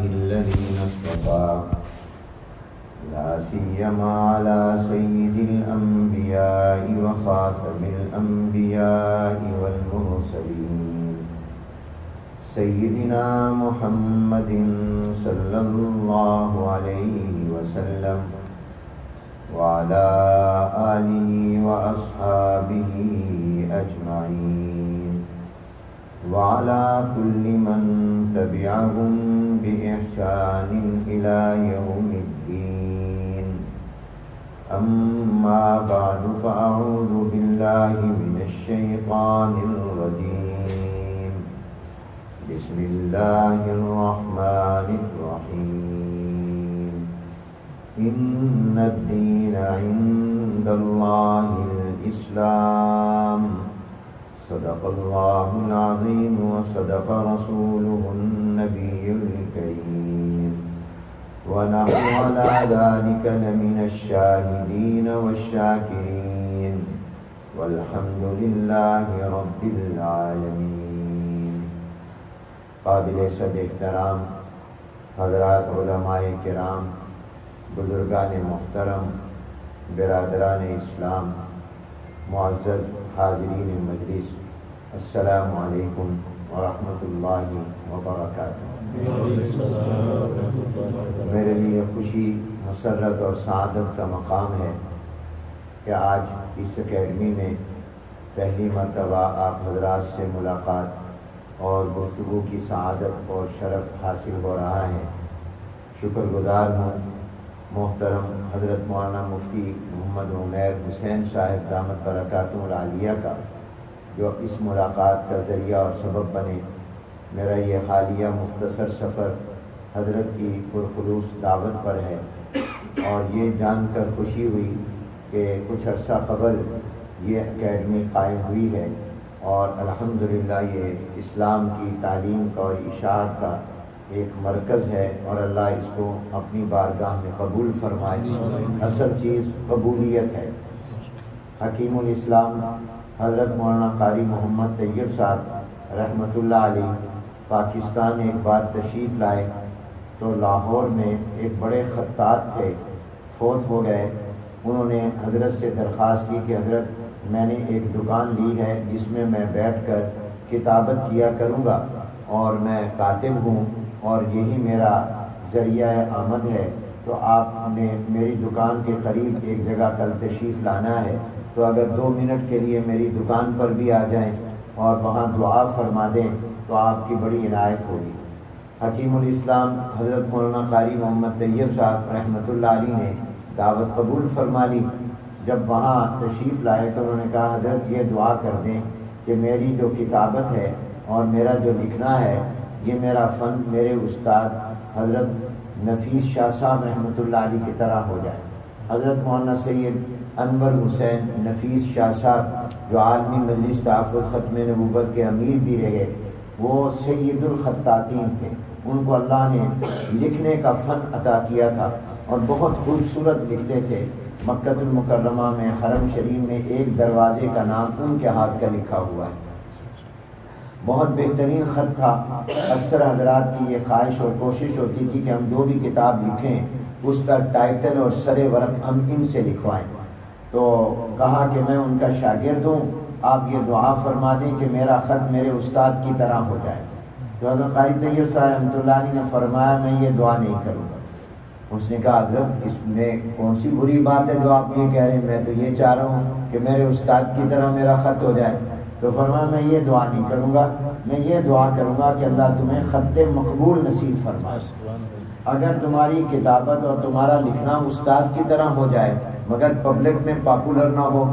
الذين اصطفى لا سيما على سيد الأنبياء وخاتم الأنبياء والمرسلين سيدنا محمد صلى الله عليه وسلم وعلى آله وأصحابه أجمعين وعلى كل من تبعهم بإحسان إلى يوم الدين. أما بعد فأعوذ بالله من الشيطان الرجيم. بسم الله الرحمن الرحيم. إن الدين عند الله الإسلام. صدق الله العظيم وصدق رسوله النبي الكريم ونحن على ذلك لمن الشاهدين والشاكرين والحمد لله رب العالمين. قابل صد احترام حضرات علماء کرام، بزرگان محترم، برادران اسلام، معزز حاضرین مجلس، السلام علیکم ورحمۃ اللہ وبرکاتہ۔ میرے لیے خوشی، مسرت اور سعادت کا مقام ہے کہ آج اس اکیڈمی میں پہلی مرتبہ آپ حضرات سے ملاقات اور گفتگو کی سعادت اور شرف حاصل ہو رہا ہے۔ شکر گزار ہوں محترم حضرت مولانا مفتی محمد عمیر حسین صاحب دامت برکاتہ العالیہ کا، جو اس ملاقات کا ذریعہ اور سبب بنے۔ میرا یہ حالیہ مختصر سفر حضرت کی پرخلوص دعوت پر ہے، اور یہ جان کر خوشی ہوئی کہ کچھ عرصہ قبل یہ اکیڈمی قائم ہوئی ہے، اور الحمدللہ یہ اسلام کی تعلیم کا اور اشاعت کا ایک مرکز ہے، اور اللہ اس کو اپنی بارگاہ میں قبول فرمائے۔ اصل چیز قبولیت ہے۔ حکیم الاسلام حضرت مولانا قاری محمد طیب صاحب رحمۃ اللہ علیہ پاکستان ایک بار تشریف لائے تو لاہور میں ایک بڑے خطاط تھے، فوت ہو گئے۔ انہوں نے حضرت سے درخواست کی کہ حضرت میں نے ایک دکان لی ہے جس میں میں بیٹھ کر کتابت کیا کروں گا، اور میں کاتب ہوں اور یہی میرا ذریعہ آمد ہے، تو آپ نے میری دکان کے قریب ایک جگہ کل تشریف لانا ہے، تو اگر 2 منٹ کے لیے میری دکان پر بھی آ جائیں اور وہاں دعا فرما دیں تو آپ کی بڑی عنایت ہوگی۔ حکیم الاسلام حضرت مولانا قاری محمد طیب صاحب رحمۃ اللہ علیہ نے دعوت قبول فرما لی۔ جب وہاں تشریف لائے تو انہوں نے کہا حضرت یہ دعا کر دیں کہ میری جو کتابت ہے اور میرا جو لکھنا ہے، یہ میرا فن میرے استاد حضرت نفیس شاہ صاحب رحمۃ اللہ علیہ کی طرح ہو جائے۔ حضرت مولانا سید انور حسین نفیس شاہ صاحب جو عالمی مجلس تحفظ ختم نبوت کے امیر بھی رہے، وہ سید الخطاطین تھے۔ ان کو اللہ نے لکھنے کا فن عطا کیا تھا اور بہت خوبصورت لکھتے تھے۔ مکہ المکرمہ میں حرم شریف میں ایک دروازے کا نام ان کے ہاتھ کا لکھا ہوا ہے، بہت بہترین خط تھا۔ اکثر حضرات کی یہ خواہش اور کوشش ہوتی تھی کہ ہم جو بھی کتاب لکھیں اس کا ٹائٹل اور سر ورق ہم ان سے لکھوائیں، تو کہا کہ میں ان کا شاگرد ہوں، آپ یہ دعا فرما دیں کہ میرا خط میرے استاد کی طرح ہو جائے۔ تو حضرت قاری طیب صاحب رحمۃ اللہ علیہ نے فرمایا میں یہ دعا نہیں کروں گا۔ اس نے کہا حضرت اس میں کون سی بری بات ہے جو آپ یہ کہہ رہے ہیں، میں تو یہ چاہ رہا ہوں کہ میرے استاد کی طرح میرا خط ہو جائے۔ تو فرمایا میں یہ دعا نہیں کروں گا، میں یہ دعا کروں گا کہ اللہ تمہیں خط مقبول نصیب فرمائے۔ اگر تمہاری کتابت اور تمہارا لکھنا استاد کی طرح ہو جائے مگر پبلک میں پاپولر نہ ہو،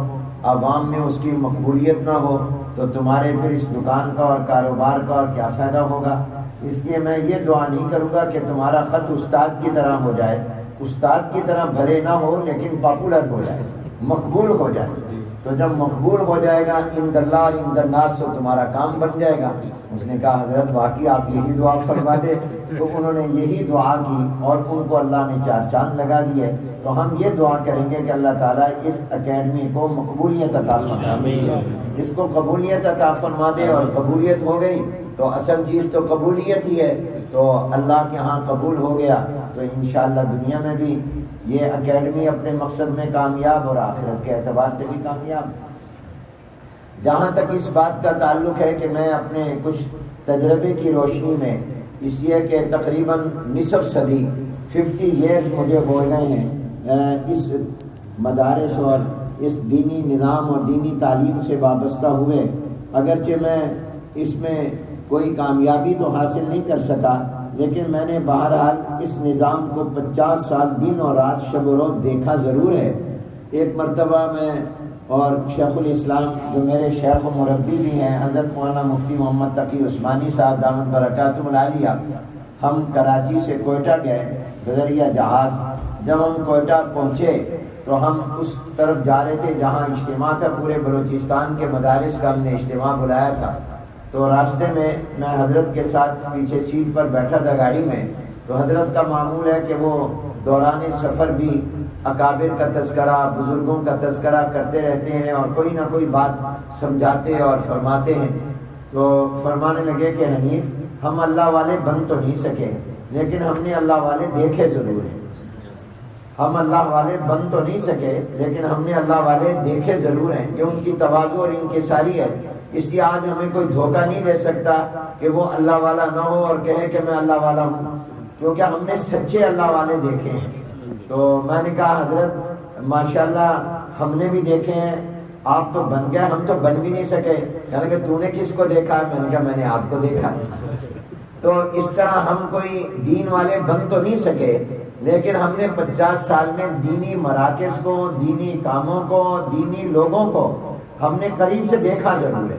عوام میں اس کی مقبولیت نہ ہو، تو تمہارے پھر اس دکان کا اور کاروبار کا اور کیا فائدہ ہوگا؟ اس لیے میں یہ دعا نہیں کروں گا کہ تمہارا خط استاد کی طرح ہو جائے، استاد کی طرح بھلے نہ ہو لیکن پاپولر ہو جائے، مقبول ہو جائے۔ تو جب مقبول ہو جائے گا عند اللہ اور عند الناس تو تمہارا کام بن جائے گا۔ اس نے کہا حضرت واقعی آپ یہی دعا فرما دے۔ تو انہوں نے یہی دعا کی اور ان کو اللہ نے 4 چاند لگا دیے۔ تو ہم یہ دعا کریں گے کہ اللہ تعالیٰ اس اکیڈمی کو مقبولیت عطا فرما دے، اس کو قبولیت عطا فرما دے، اور قبولیت ہو گئی تو اصل چیز تو قبولیت ہی ہے۔ تو اللہ کے ہاں قبول ہو گیا تو انشاءاللہ دنیا میں بھی یہ اکیڈمی اپنے مقصد میں کامیاب اور آخرت کے اعتبار سے بھی کامیاب۔ جہاں تک اس بات کا تعلق ہے کہ میں اپنے کچھ تجربے کی روشنی میں، اس لیے کہ تقریباً نصف صدی 50 ایئرز مجھے ہو گئے ہیں اس مدارس اور اس دینی نظام اور دینی تعلیم سے وابستہ ہوئے، اگرچہ میں اس میں کوئی کامیابی تو حاصل نہیں کر سکا، لیکن میں نے بہرحال اس نظام کو 50 سال دن اور رات شب و روز دیکھا ضرور ہے۔ ایک مرتبہ میں اور شیخ الاسلام جو میرے شیخ و مربی بھی ہیں حضرت مولانا مفتی محمد تقی عثمانی صاحب دامت برکاتہ العالیہ، ہم کراچی سے کوئٹہ گئے بذریعہ جہاز۔ جب ہم کوئٹہ پہنچے تو ہم اس طرف جا رہے تھے جہاں اجتماع تھا، پورے بلوچستان کے مدارس کا ہم نے اجتماع بلایا تھا۔ تو راستے میں حضرت کے ساتھ پیچھے سیٹ پر بیٹھا تھا گاڑی میں، تو حضرت کا معمول ہے کہ وہ دوران سفر بھی اکابر کا تذکرہ، بزرگوں کا تذکرہ کرتے رہتے ہیں اور کوئی نہ کوئی بات سمجھاتے اور فرماتے ہیں۔ تو فرمانے لگے کہ حنیف، ہم اللہ والے بن تو نہیں سکے لیکن ہم نے اللہ والے دیکھے ضرور ہیں۔ ہم اللہ والے بن تو نہیں سکے لیکن ہم نے اللہ والے دیکھے ضرور ہیں، کہ ان کی تواضع اور انکساری ہے۔ اس لیے آج ہمیں کوئی دھوکہ نہیں دے سکتا کہ وہ اللہ والا نہ ہو اور کہے کہ میں اللہ والا ہوں، کیونکہ ہم نے سچے اللہ والے دیکھے ہیں۔ تو میں نے کہا حضرت ماشاءاللہ ہم نے بھی دیکھے ہیں، آپ تو بن گئے، ہم تو بن بھی نہیں سکے۔ یعنی کہ تو نے کس کو دیکھا؟ میں نے کہا میں نے آپ کو دیکھا۔ تو اس طرح ہم کوئی دین والے بن تو نہیں سکے لیکن ہم نے 50 سال میں دینی مراکز کو، دینی کاموں کو، دینی لوگوں کو ہم نے قریب سے دیکھا ضرور ہے۔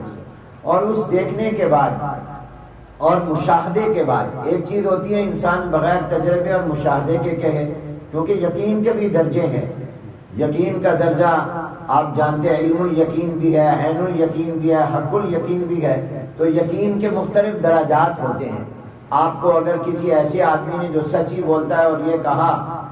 اور اس دیکھنے کے بعد اور مشاہدے کے بعد، ایک چیز ہوتی ہے انسان بغیر تجربے اور مشاہدے کے کہے، کیونکہ یقین کے بھی درجے ہیں۔ یقین کا درجہ آپ جانتے ہیں، علم الیقین بھی ہے، عین الیقین بھی ہے، حق الیقین بھی ہے۔ تو یقین کے مختلف درجات ہوتے ہیں۔ آپ کو اگر کسی ایسے آدمی نے جو سچ ہی بولتا ہے اور یہ کہا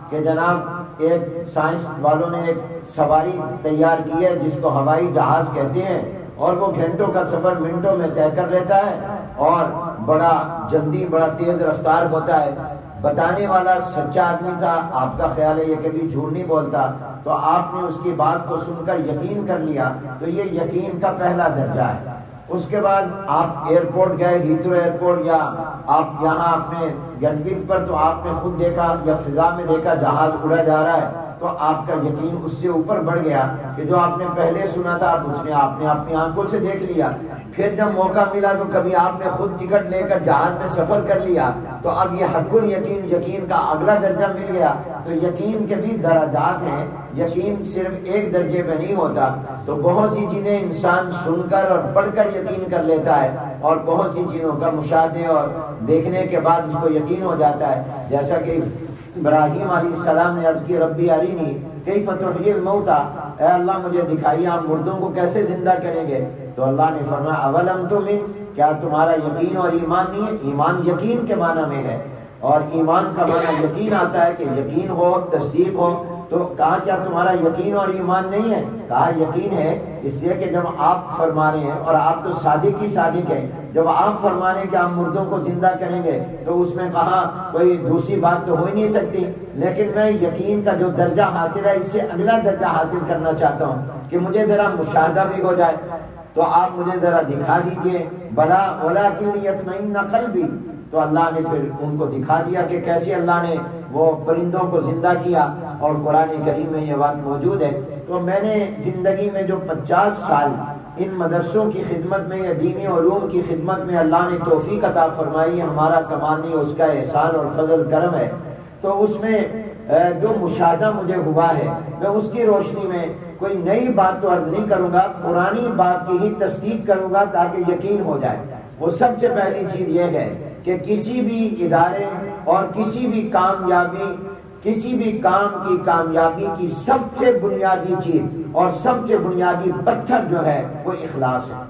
کہ جناب ایک سائنس والوں نے ایک سواری تیار کی ہے جس کو ہوائی جہاز کہتے ہیں، اور وہ گھنٹوں کا سفر منٹوں میں طے کر لیتا ہے اور بڑا جلدی، بڑا تیز رفتار ہوتا ہے، بتانے والا سچا آدمی تھا، آپ کا خیال ہے یہ کبھی جھوٹ نہیں بولتا، تو آپ نے اس کی بات کو سن کر یقین کر لیا، تو یہ یقین کا پہلا درجہ ہے۔ اس کے بعد آپ ایئرپورٹ گئے، ہیتھرو ایئرپورٹ، یا آپ یہاں اپنے گنفیلڈ پر، تو آپ نے خود دیکھا یا فضا میں دیکھا جہاز اڑا جا رہا ہے، تو آپ کا یقین اس سے اوپر بڑھ گیا کہ جو آپ نے پہلے سنا تھا آپ نے اپنی آنکھوں سے دیکھ لیا۔ پھر جب موقع ملا تو کبھی آپ نے خود ٹکٹ لے کر جہاز میں سفر کر لیا، تو اب یہ حق الیقین، یقین کا اگلا درجہ مل گیا۔ تو یقین کے بھی درجات ہیں، یقین صرف ایک درجے پہ نہیں ہوتا۔ تو بہت سی چیزیں انسان سن کر اور پڑھ کر یقین کر لیتا ہے، اور بہت سی چیزوں کا مشاہدے اور دیکھنے کے بعد اس کو یقین ہو جاتا ہے۔ جیسا کہ ابراہیم علیہ السلام نے عرض کی ربی ارینی کیف تحیی الموتى، اے اللہ مجھے دکھائیے آپ مردوں کو کیسے زندہ کریں گے۔ تو اللہ نے فرمایا اولم تؤمن، کیا تمہارا یقین اور ایمان نہیں ہے؟ ایمان یقین کے معنی میں ہے، اور ایمان کا معنی یقین آتا ہے کہ یقین ہو، تصدیق ہو۔ تو کہا کیا تمہارا یقین اور ایمان نہیں ہے؟ کہا یقین ہے، اس لیے کہ جب آپ فرما رہے ہیں، اور آپ تو صادق ہی صادق ہیں، جب آپ فرما رہے ہیں کہ آپ مردوں کو زندہ کریں گے تو اس میں کہا کوئی دوسری بات تو ہو ہی نہیں سکتی۔ لیکن میں یقین کا جو درجہ حاصل ہے اس سے اگلا درجہ حاصل کرنا چاہتا ہوں کہ مجھے ذرا مشاہدہ بھی ہو جائے، تو آپ مجھے ذرا دکھا دیجئے۔ بلا ولکن لیطمئن قلبی، تو اللہ نے پھر ان کو دکھا دیا کہ کیسے اللہ نے وہ پرندوں کو زندہ کیا، اور قرآن کریم میں یہ بات موجود ہے۔ تو میں نے زندگی میں جو 50 سال ان مدرسوں کی خدمت میں یا دینی علوم کی خدمت میں اللہ نے توفیق عطا فرمائی، ہمارا کمال نہیں، اس کا احسان اور فضل کرم ہے۔ تو اس میں جو مشاہدہ مجھے ہوا ہے، میں اس کی روشنی میں کوئی نئی بات تو عرض نہیں کروں گا، پرانی بات کی ہی تصدیق کروں گا تاکہ یقین ہو جائے۔ وہ سب سے پہلی چیز یہ ہے کہ کسی بھی ادارے اور کسی بھی کام کی کامیابی کی سب سے بنیادی چیز اور سب سے بنیادی پتھر جو ہے وہ اخلاص ہے،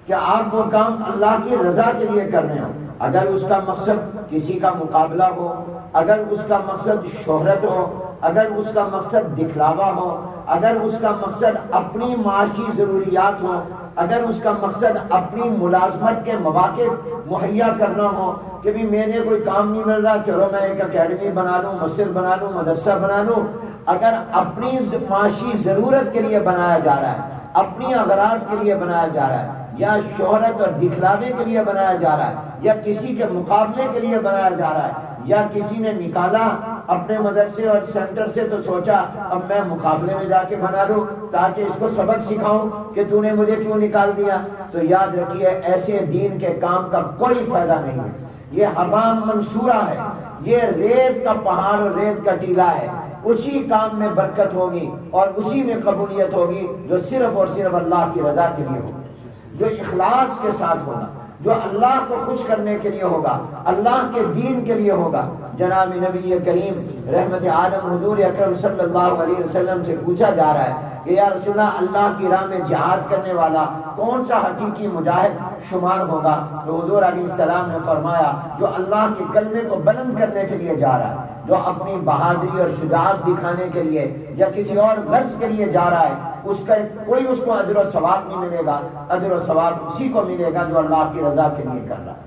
کہ آپ وہ کام اللہ کی رضا کے لیے کر رہے ہو۔ اگر اس کا مقصد کسی کا مقابلہ ہو، اگر اس کا مقصد شہرت ہو، اگر اس کا مقصد دکھلاوا ہو، اگر اس کا مقصد اپنی معاشی ضروریات ہو، اگر اس کا مقصد اپنی ملازمت کے مواقع مہیا کرنا ہو کہ بھی میں نے کوئی کام نہیں مل رہا، چلو میں ایک اکیڈمی بنا لوں، مسجد بنا لوں، مدرسہ بنا لوں، اگر اپنی معاشی ضرورت کے لیے بنایا جا رہا ہے، اپنی اغراض کے لیے بنایا جا رہا ہے، یا شہرت اور دکھلاوے کے لیے بنایا جا رہا ہے، یا کسی کے مقابلے کے لیے بنایا جا رہا ہے، یا کسی نے نکالا اپنے مدرسے اور سینٹر سے تو سوچا اب میں مقابلے میں جا کے بنا لوں تاکہ اس کو سبق سکھاؤں کہ تو نے مجھے کیوں نکال دیا، تو یاد رکھیے ایسے دین کے کام کا کوئی فائدہ نہیں ہے، یہ ہوا منصورہ ہے، یہ ریت کا پہاڑ اور ریت کا ٹیلا ہے، اسی کام میں برکت ہوگی اور اسی میں قبولیت ہوگی جو صرف اور صرف اللہ کی رضا کے لیے ہوگی، جو اخلاص کے ساتھ ہوگا، جو اللہ کو خوش کرنے کے لیے ہوگا، اللہ کے دین کے لیے ہوگا۔ جناب نبی کریم رحمت عالم حضور اکرم صلی اللہ علیہ وسلم سے پوچھا جا رہا ہے کہ یا رسول اللہ کی راہ میں جہاد کرنے والا کون سا حقیقی مجاہد شمار ہوگا؟ تو حضور علیہ السلام نے فرمایا جو اللہ کے کلمے کو بلند کرنے کے لیے جا رہا ہے، جو اپنی بہادری اور شجاعت دکھانے کے لیے یا کسی اور غرض کے لیے جا رہا ہے، اس کا کوئی اس کو اجر و ثواب نہیں ملے گا، اجر و ثواب اسی کو ملے گا جو اللہ کی رضا کے لیے کر رہا ہے۔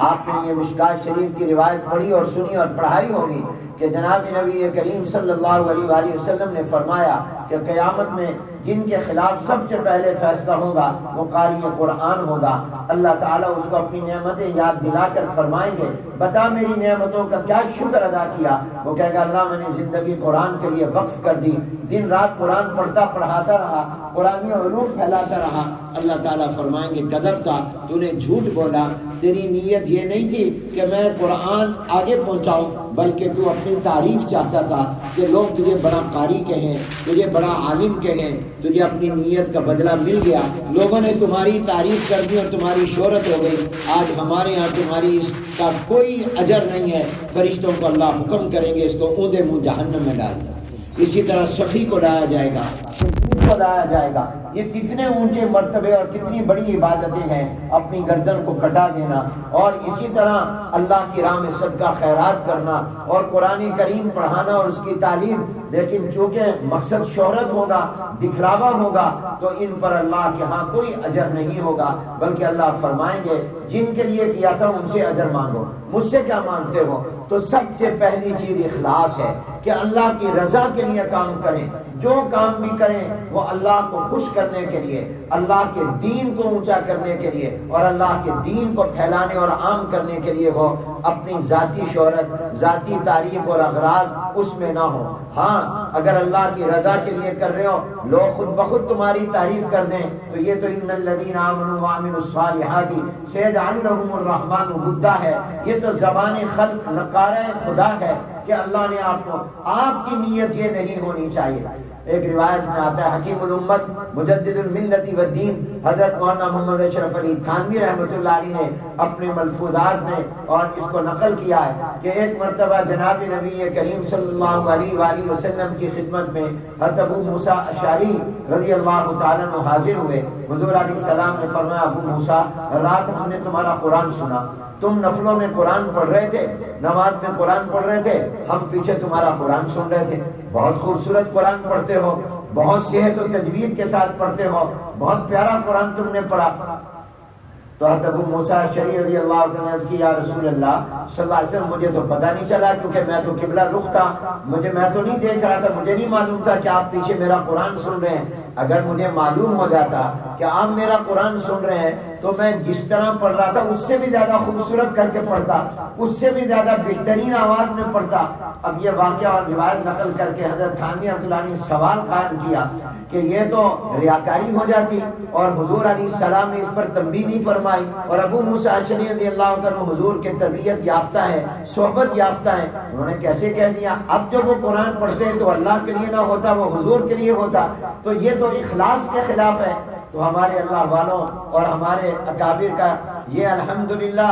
آپ نے یہ مشکات شریف کی روایت پڑھی اور سنی اور پڑھائی ہوگی کہ جناب نبی کریم صلی اللہ علیہ وآلہ وسلم نے فرمایا کہ قیامت میں جن کے خلاف سب سے پہلے فیصلہ ہوگا وہ قاری قرآن ہوگا۔ اللہ تعالیٰ اس کو اپنی نعمتیں یاد دلا کر فرمائیں گے بتا میری نعمتوں کا کیا شکر ادا کیا؟ وہ کہے گا اللہ میں نے زندگی قرآن کے لیے وقف کر دی، دن رات قرآن پڑھتا پڑھاتا رہا، قرآنی علوم پھیلاتا رہا۔ اللہ تعالیٰ فرمائیں گے کذبتا، تو نے جھوٹ بولا، تیری نیت یہ نہیں تھی کہ میں قرآن آگے پہنچاؤں بلکہ تو اپنی تعریف چاہتا تھا کہ لوگ تجھے بڑا قاری کہیں، تجھے بڑا عالم کہیں، تجھے اپنی نیت کا بدلہ مل گیا، لوگوں نے تمہاری تعریف کر دی اور تمہاری شہرت ہو گئی۔ آج ہمارے ہاں تمہاری اس کا کوئی اجر نہیں ہے، فرشتوں کو اللہ حکم کریں گے اس کو اوندا منہ جہنم میں ڈال دو۔ اسی طرح سخی کو لایا جائے گا، کو لایا جائے گا۔ یہ کتنے اونچے مرتبے اور کتنی بڑی عبادتیں ہیں، اپنی گردن کو کٹا دینا، اور اسی طرح اللہ کی راہ میں صدقہ خیرات کرنا اور قرآن کریم پڑھانا اور اس کی تعلیم۔ لیکن چونکہ مقصد شہرت ہوگا، دکھلاوا ہوگا، تو ان پر اللہ کے ہاں کوئی اجر نہیں ہوگا، بلکہ اللہ فرمائیں گے جن کے لیے کیا تھا ان سے اجر مانگو، مجھ سے کیا مانگتے ہو؟ تو سب سے پہلی چیز اخلاص ہے کہ اللہ کی رضا کے لیے کام کریں، جو کام بھی کریں وہ اللہ کو خوش کرنے کے لیے، اللہ کے دین کو اونچا کرنے کے لیے اور اللہ کے دین کو پھیلانے اور عام کرنے کے لیے ہو، اپنی ذاتی شہرت، ذاتی تعریف اور اغراض اس میں نہ ہو۔ ہاں اگر اللہ کی رضا کے لیے کر رہے ہو، لوگ خود بخود تمہاری تعریف کر دیں تو یہ تو ان الذین آمنوا وعملوا الصالحات سیجعل لهم الرحمن ودا ہے، یہ تو زبان خلق نکارہ خدا ہے کہ اللہ نے آپ کی نیت یہ نہیں ہونی چاہیے۔ ایک روایت میں آتا ہے حکیم الامت مجدد الملت والدین حضرت مولانا محمد اشرف علی تھانوی رحمۃ اللہ علیہ نے اپنے ملفوظات میں اور اس کو نقل کیا ہے کہ ایک مرتبہ جناب نبی کریم صلی اللہ علیہ وآلہ وسلم کی خدمت میں حضرت ابو موسیٰ اشعری رضی اللہ تعالیٰ عنہ حاضر ہوئے۔ حضور علیہ السلام نے فرمایا ابو موسیٰ رات ہم نے تمہارا قرآن سنا، تم نفلوں میں قرآن پڑھ رہے تھے، نماز میں قرآن پڑھ رہے تھے، ہم پیچھے تمہارا قرآن سن رہے تھے، بہت خوبصورت قرآن پڑھتے ہو، بہت صحت و تجوید کے ساتھ پڑھتے ہو، بہت پیارا قرآن تم نے پڑھا۔ تو حضرت ابو موسیٰ اشعری رضی اللہ عنہ نے عرض کی یا رسول اللہ صلی اللہ علیہ وسلم مجھے تو پتہ نہیں چلا کیونکہ میں تو قبلہ رخ تھا، میں تو نہیں دیکھ رہا تھا، مجھے نہیں معلوم تھا کہ آپ پیچھے میرا قرآن سن رہے ہیں۔ اگر مجھے معلوم ہو جاتا کہ آپ میرا قرآن سن رہے ہیں تو میں جس طرح پڑھ رہا تھا اس سے بھی زیادہ خوبصورت کر کے پڑھتا، اس سے بھی زیادہ بہترین آواز میں پڑھتا۔ اب یہ واقعہ اور روایت نقل کر کے حضرت تھانوی رحمۃ اللہ نے سوال قائم کیا کہ یہ تو ریاکاری ہو جاتی، اور حضور علیہ السلام نے اس پر تنبیہ نہیں فرمائی، اور ابو موسیٰ اشعری رضی اللہ عنہ حضور کے تربیت یافتہ ہے، صحبت یافتہ ہے، انہوں نے کیسے کہہ دیا؟ اب جب وہ قرآن پڑھتے ہیں تو اللہ کے لیے نہ ہوتا، وہ حضور کے لیے ہوتا، تو یہ تو اخلاص کے خلاف ہے۔ تو ہمارے اللہ والوں اور ہمارے اکابر کا یہ الحمدللہ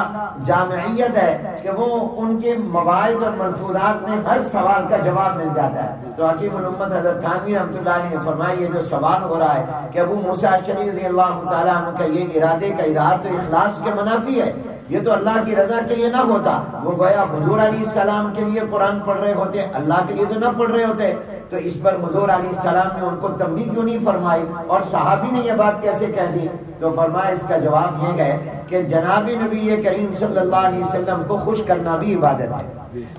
جامعیت ہے کہ وہ ان کے مواعظ اور ملفوظات میں ہر سوال کا جواب مل جاتا ہے۔ تو حکیم الامت حضرت تھانوی رحمۃ اللہ علیہ نے فرمایا یہ جو سوال ہو رہا ہے کہ ابو موسیٰ اشعری رضی اللہ تعالیٰ عنہ کا یہ ارادے کا اظہار تو اخلاص کے منافی ہے، یہ تو اللہ کی رضا کے لیے نہ ہوتا، وہ گویا حضور علیہ السلام کے لیے قرآن پڑھ رہے ہوتے، اللہ کے لیے تو نہ پڑھ رہے ہوتے۔ تو اس پر حضور علیہ السلام نے ان کو تنبیہ کیوں نہیں فرمائی، اور صحابی نے یہ بات کیسے کہہ دی؟ تو فرمایا اس کا جواب یہ ہے کہ جناب نبی کریم صلی اللہ علیہ وسلم کو خوش کرنا بھی عبادت ہے۔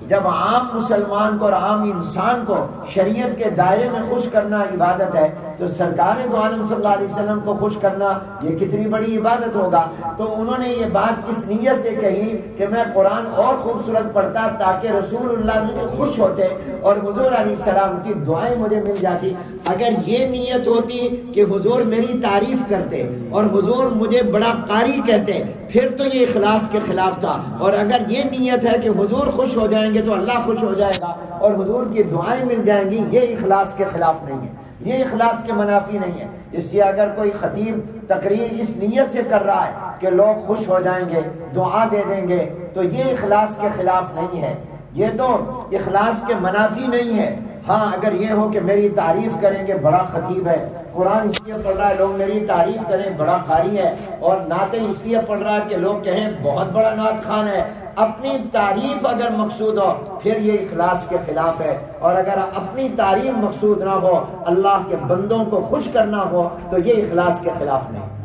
جب عام مسلمان کو اور عام انسان کو شریعت کے دائرے میں خوش کرنا عبادت ہے، تو سرکار دو عالم صلی اللہ علیہ وسلم کو خوش کرنا یہ کتنی بڑی عبادت ہوگا۔ تو انہوں نے یہ بات اس نیت سے کہی کہ میں قرآن اور خوبصورت پڑھتا تاکہ رسول اللہ مجھے خوش ہوتے اور حضور علیہ السلام کی دعائیں مجھے مل جاتی۔ اگر یہ نیت ہوتی کہ حضور میری تعریف کرتے اور حضور مجھے بڑا قاری کہتے، پھر تو یہ اخلاص کے خلاف تھا۔ اور اگر یہ نیت ہے کہ حضور خوش ہو جائیں گے تو اللہ خوش ہو جائے گا اور حضور کی دعائیں مل جائیں گی، یہ اخلاص کے خلاف نہیں ہے، یہ اخلاص کے منافی نہیں ہے۔ اس لیے اگر کوئی خطیب تقریر اس نیت سے کر رہا ہے کہ لوگ خوش ہو جائیں گے، دعا دے دیں گے، تو یہ اخلاص کے خلاف نہیں ہے، یہ تو اخلاص کے منافی نہیں ہے۔ ہاں اگر یہ ہو کہ میری تعریف کریں گے، بڑا خطیب ہے، قرآن اس لیے پڑھ رہا ہے لوگ میری تعریف کریں، بڑا قاری ہے، اور نعتیں اس لیے پڑھ رہا ہے کہ لوگ کہیں بہت بڑا نعت خوان ہے، اپنی تعریف اگر مقصود ہو پھر یہ اخلاص کے خلاف ہے۔ اور اگر اپنی تعریف مقصود نہ ہو، اللہ کے بندوں کو خوش کرنا ہو، تو یہ اخلاص کے خلاف نہیں۔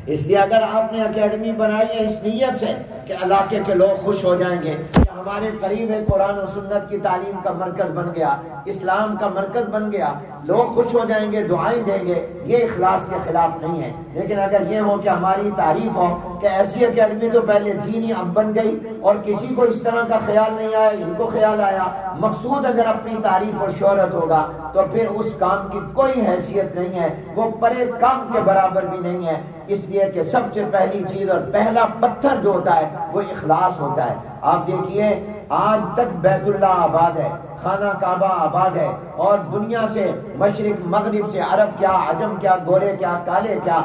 اس لیے اگر آپ نے اکیڈمی بنائی ہے اس نیت سے کہ علاقے کے لوگ خوش ہو جائیں گے، ہمارے قریب ہے قرآن و سنت کی تعلیم کا مرکز بن گیا، اسلام کا مرکز بن گیا، لوگ خوش ہو جائیں گے، دعائیں دیں گے، یہ اخلاص کے خلاف نہیں ہے۔ لیکن اگر یہ ہو کہ ہماری تعریف ہو کہ ایسی اکیڈمی تو پہلے تھی نہیں اب بن گئی اور کسی کو اس طرح کا خیال نہیں آیا، ان کو خیال آیا، مقصود اگر اپنی تعریف اور شہرت ہوگا تو پھر اس کام کی کوئی حیثیت نہیں ہے، وہ پرے کام کے برابر بھی نہیں ہے۔ اس لیے کہ سب سے پہلی چیز اور پہلا پتھر جو ہوتا ہے وہ اخلاص ہوتا ہے۔ آپ دیکھیے آج تک بیت اللہ آباد ہے، خانہ کعبہ آباد ہے، اور دنیا سے مشرق مغرب سے عرب کیا، عجم کیا، گورے کیا، کالے کیا،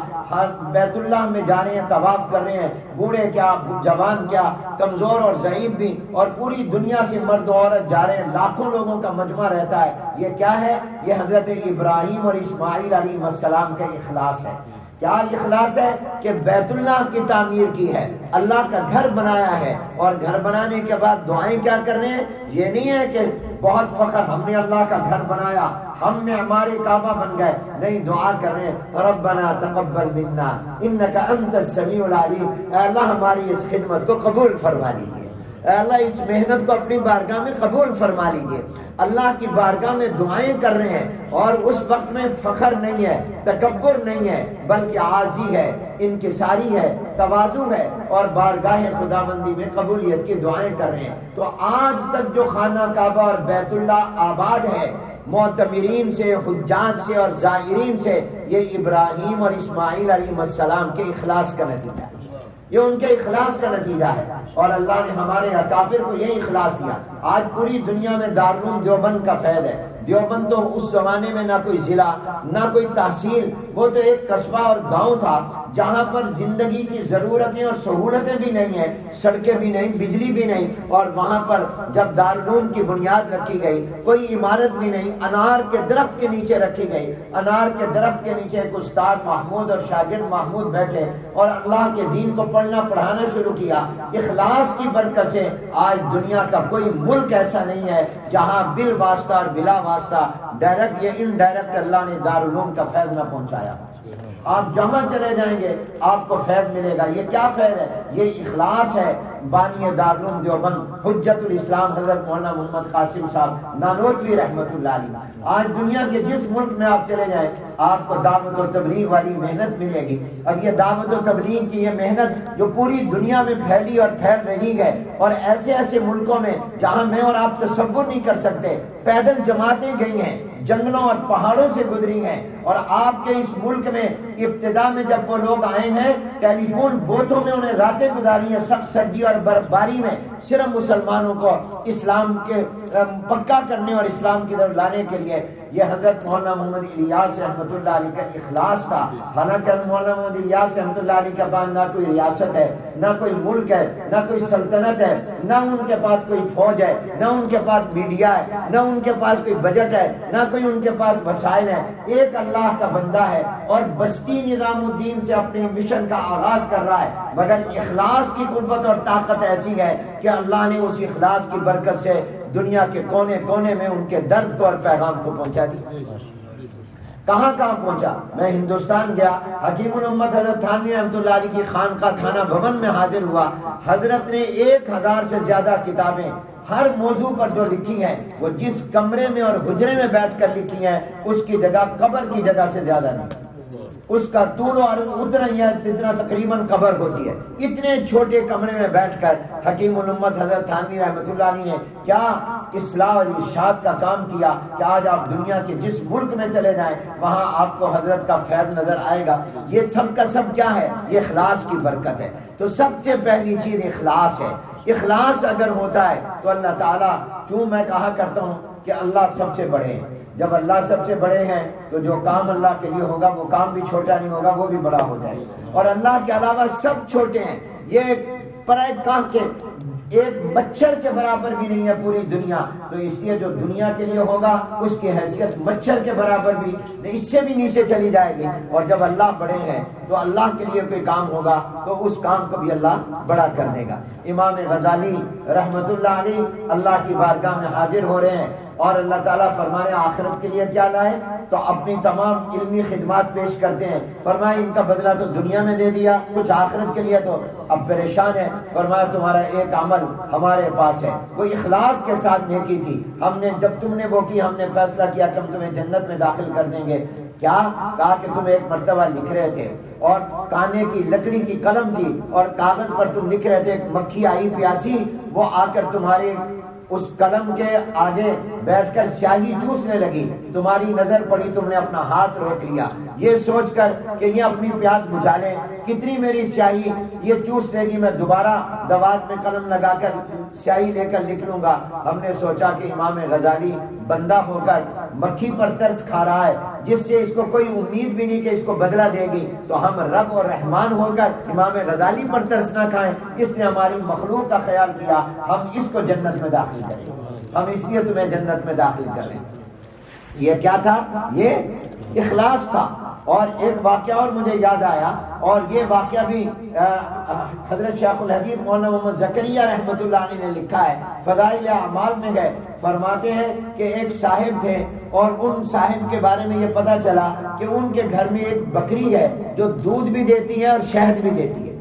بیت اللہ میں جا رہے ہیں، طواف کر رہے ہیں، بوڑھے کیا، جوان کیا، کمزور اور ضعیف بھی، اور پوری دنیا سے مرد و عورت جا رہے ہیں، لاکھوں لوگوں کا مجمع رہتا ہے۔ یہ کیا ہے؟ یہ حضرت ابراہیم اور اسماعیل علیہ السلام کا اخلاص ہے۔ کیا اخلاص ہے؟ کہ بیت اللہ کی تعمیر کی ہے، اللہ کا گھر بنایا ہے، اور گھر بنانے کے بعد دعائیں کیا کر رہے ہیں؟ یہ نہیں ہے کہ بہت فخر ہم نے اللہ کا گھر بنایا، ہم نے ہمارے کعبہ بن گئے، نہیں، دعا کر رہے ہیں ربنا تقبل منا انک انت السمیع العلیم، اے اللہ ہماری اس خدمت کو قبول فرما لیجیے، اے اللہ اس محنت کو اپنی بارگاہ میں قبول فرما لیجیے۔ اللہ کی بارگاہ میں دعائیں کر رہے ہیں، اور اس وقت میں فخر نہیں ہے، تکبر نہیں ہے، بلکہ عاجزی ہے، انکساری ہے، تواضع ہے، اور بارگاہ خداوندی میں قبولیت کی دعائیں کر رہے ہیں۔ تو آج تک جو خانہ کعبہ اور بیت اللہ آباد ہے، معتمرین سے، حجاج سے اور زائرین سے، یہ ابراہیم اور اسماعیل علیہ السلام کے اخلاص کا نتیجہ ہے، یہ ان کے اخلاص کا نتیجہ ہے، اور اللہ نے ہمارے اکابر کو یہی اخلاص دیا۔ آج پوری دنیا میں دارالعلوم دیوبند کا فیض ہے۔ دیوبند تو اس زمانے میں نہ کوئی ضلع نہ کوئی تحصیل، وہ تو ایک قصبہ اور گاؤں تھا جہاں پر زندگی کی ضرورتیں اور سہولتیں بھی نہیں ہیں، سڑکیں بھی نہیں، بجلی بھی نہیں، اور وہاں پر جب دارالعلوم کی بنیاد رکھی گئی کوئی عمارت بھی نہیں، انار کے درخت کے نیچے رکھی گئی، انار کے درخت کے نیچے ایک استاد محمود اور شاگرد محمود بیٹھے اور اللہ کے دین کو پڑھنا پڑھانا شروع کیا۔ اخلاص کی برکت سے آج دنیا کا کوئی ملک ایسا نہیں ہے جہاں بال واسطہ اور بلا واسطہ ڈائریکٹ یا انڈائریکٹ اللہ نے دارالعلوم کا فیض نہ پہنچایا۔ آپ جہاں چلے جائیں گے آپ کو فیض ملے گا۔ یہ کیا فیض ہے؟ یہ اخلاص ہے۔ بانی دارالعلوم دیوبند حجت الاسلام حضرت مولانا محمد قاسم صاحب نانوتوی رحمۃ اللہ علیہ، آج دنیا کے جس ملک میں آپ چلے جائیں آپ کو دعوت و تبلیغ والی محنت ملے گی۔ اب یہ دعوت و تبلیغ کی یہ محنت جو پوری دنیا میں پھیلی اور پھیل رہی ہے، اور ایسے ایسے ملکوں میں جہاں میں اور آپ تصور نہیں کر سکتے، پیدل جماعتیں گئی ہیں، جنگلوں اور پہاڑوں سے گزری ہیں، اور آپ کے اس ملک میں ابتدا میں جب وہ لوگ آئے ہیں ٹیلی فون بوتھوں میں انہیں راتیں گزاری ہیں، سخت سردی اور برفباری میں صرف مسلمانوں کو اسلام کے پکا کرنے اور اسلام کی طرف لانے کے لیے یہ حضرت مولانا محمد الیاس رحمۃ اللہ علیہ کا اخلاص تھا۔ حالانکہ مولانا محمد الیاس رحمۃ اللہ علیہ کے پاس نہ کوئی ریاست ہے، نہ کوئی ملک ہے، نہ کوئی سلطنت ہے، نہ ان کے پاس کوئی فوج ہے، نہ ان کے پاس میڈیا ہے، نہ ان کے پاس کوئی بجٹ ہے، نہ کوئی ان کے پاس وسائل ہے۔ ایک اللہ کا بندہ ہے اور بستی نظام الدین سے اپنے مشن کا آغاز کر رہا ہے، مگر اخلاص کی قوت اور طاقت ایسی ہے کہ اللہ نے اس اخلاص کی برکت سے دنیا کے کونے کونے میں ان کے درد کو اور پیغام کو پہنچا دیا۔ کہاں کہاں پہنچا؟ میں ہندوستان گیا، حکیم الامت حضرت تھانوی رحمۃ اللہ علیہ کی خانقاہ تھانہ بھون میں حاضر ہوا۔ حضرت نے 1000 سے زیادہ کتابیں ہر موضوع پر جو لکھی ہیں، وہ جس کمرے میں اور حجرے میں بیٹھ کر لکھی ہیں اس کی جگہ قبر کی جگہ سے زیادہ نہیں، اس کا طول و عرض اتنا ہی ہے جتنا تقریباً قبر ہوتی ہے۔ اتنے چھوٹے کمرے میں بیٹھ کر حکیم الامت حضرت تھانوی رحمۃ اللہ علیہ نے کیا اصلاح اور ارشاد کا کام کیا کہ آج آپ دنیا کے جس ملک میں چلے جائیں وہاں آپ کو حضرت کا فیض نظر آئے گا۔ یہ سب کا سب کیا ہے؟ یہ اخلاص کی برکت ہے۔ تو سب سے پہلی چیز اخلاص ہے۔ اخلاص اگر ہوتا ہے تو اللہ تعالیٰ، کیوں میں کہا کرتا ہوں کہ اللہ سب سے بڑے ہیں، جب اللہ سب سے بڑے ہیں تو جو کام اللہ کے لیے ہوگا وہ کام بھی چھوٹا نہیں ہوگا، وہ بھی بڑا ہو جائے، اور اللہ کے علاوہ سب چھوٹے ہیں۔ یہ پرائے کہاں کے ایک مچھر کے برابر بھی نہیں ہے پوری دنیا، تو اس لیے جو دنیا کے لیے ہوگا اس کی حیثیت مچھر کے برابر بھی، اس سے بھی نیچے چلی جائے گی۔ اور جب اللہ بڑے ہیں تو اللہ کے لیے کوئی کام ہوگا تو اس کام کو بھی اللہ بڑا کر دے گا۔ امام غزالی رحمت اللہ علیہ اللہ کی بارگاہ میں حاضر ہو رہے ہیں اور اللہ تعالیٰ فرمانے آخرت کے لیے کیا لائے؟ تو اپنی تمام علمی خدمات پیش کرتے ہیں۔ فرمایا ان کا بدلہ تو دنیا میں دے دیا، کچھ آخرت کے لیے تو اب پریشان ہے۔ فرمایا تمہارا ایک عمل ہمارے پاس ہے، وہ اخلاص کے ساتھ نیکی تھی، ہم نے جب تم نے وہ کی ہم نے فیصلہ کیا کہ ہم تمہیں جنت میں داخل کر دیں گے۔ کیا کہا کہ تم ایک مرتبہ لکھ رہے تھے اور کانے کی لکڑی کی قلم تھی اور کاغذ پر تم لکھ رہے تھے، ایک مکھی آئی پیاسی، وہ آ کر تمہارے اس قلم کے آگے بیٹھ کر سیاہی چوسنے لگی، تمہاری نظر پڑی، تم نے اپنا ہاتھ روک لیا یہ سوچ کر کہ یہ اپنی پیاس بجھا لے، کتنی میری سیاہی یہ چوس لے گی، میں دوبارہ دوات میں قلم لگا کر سیاہی لے کر لکھ لوں گا۔ ہم نے سوچا کہ امام غزالی بندہ ہو کر مکھی پر ترس کھا رہا ہے جس سے اس کو کوئی امید بھی نہیں کہ اس کو بدلہ دے گی، تو ہم رب اور رحمان ہو کر امام غزالی پر ترس نہ کھائیں، اس نے ہماری مخلوق کا خیال کیا، ہم اس کو جنت میں داخل کریں، ہم اس لیے تمہیں جنت میں داخل کریں۔ یہ کیا تھا؟ یہ اخلاص تھا۔ اور ایک واقعہ اور مجھے یاد آیا، اور یہ واقعہ بھی حضرت شیخ الحدیث مولانا محمد زکریا رحمۃ اللہ علیہ نے لکھا ہے۔ فضائل اعمال میں گئے، فرماتے ہیں کہ ایک صاحب تھے اور ان صاحب کے بارے میں یہ پتہ چلا کہ ان کے گھر میں ایک بکری ہے جو دودھ بھی دیتی ہے اور شہد بھی دیتی ہے،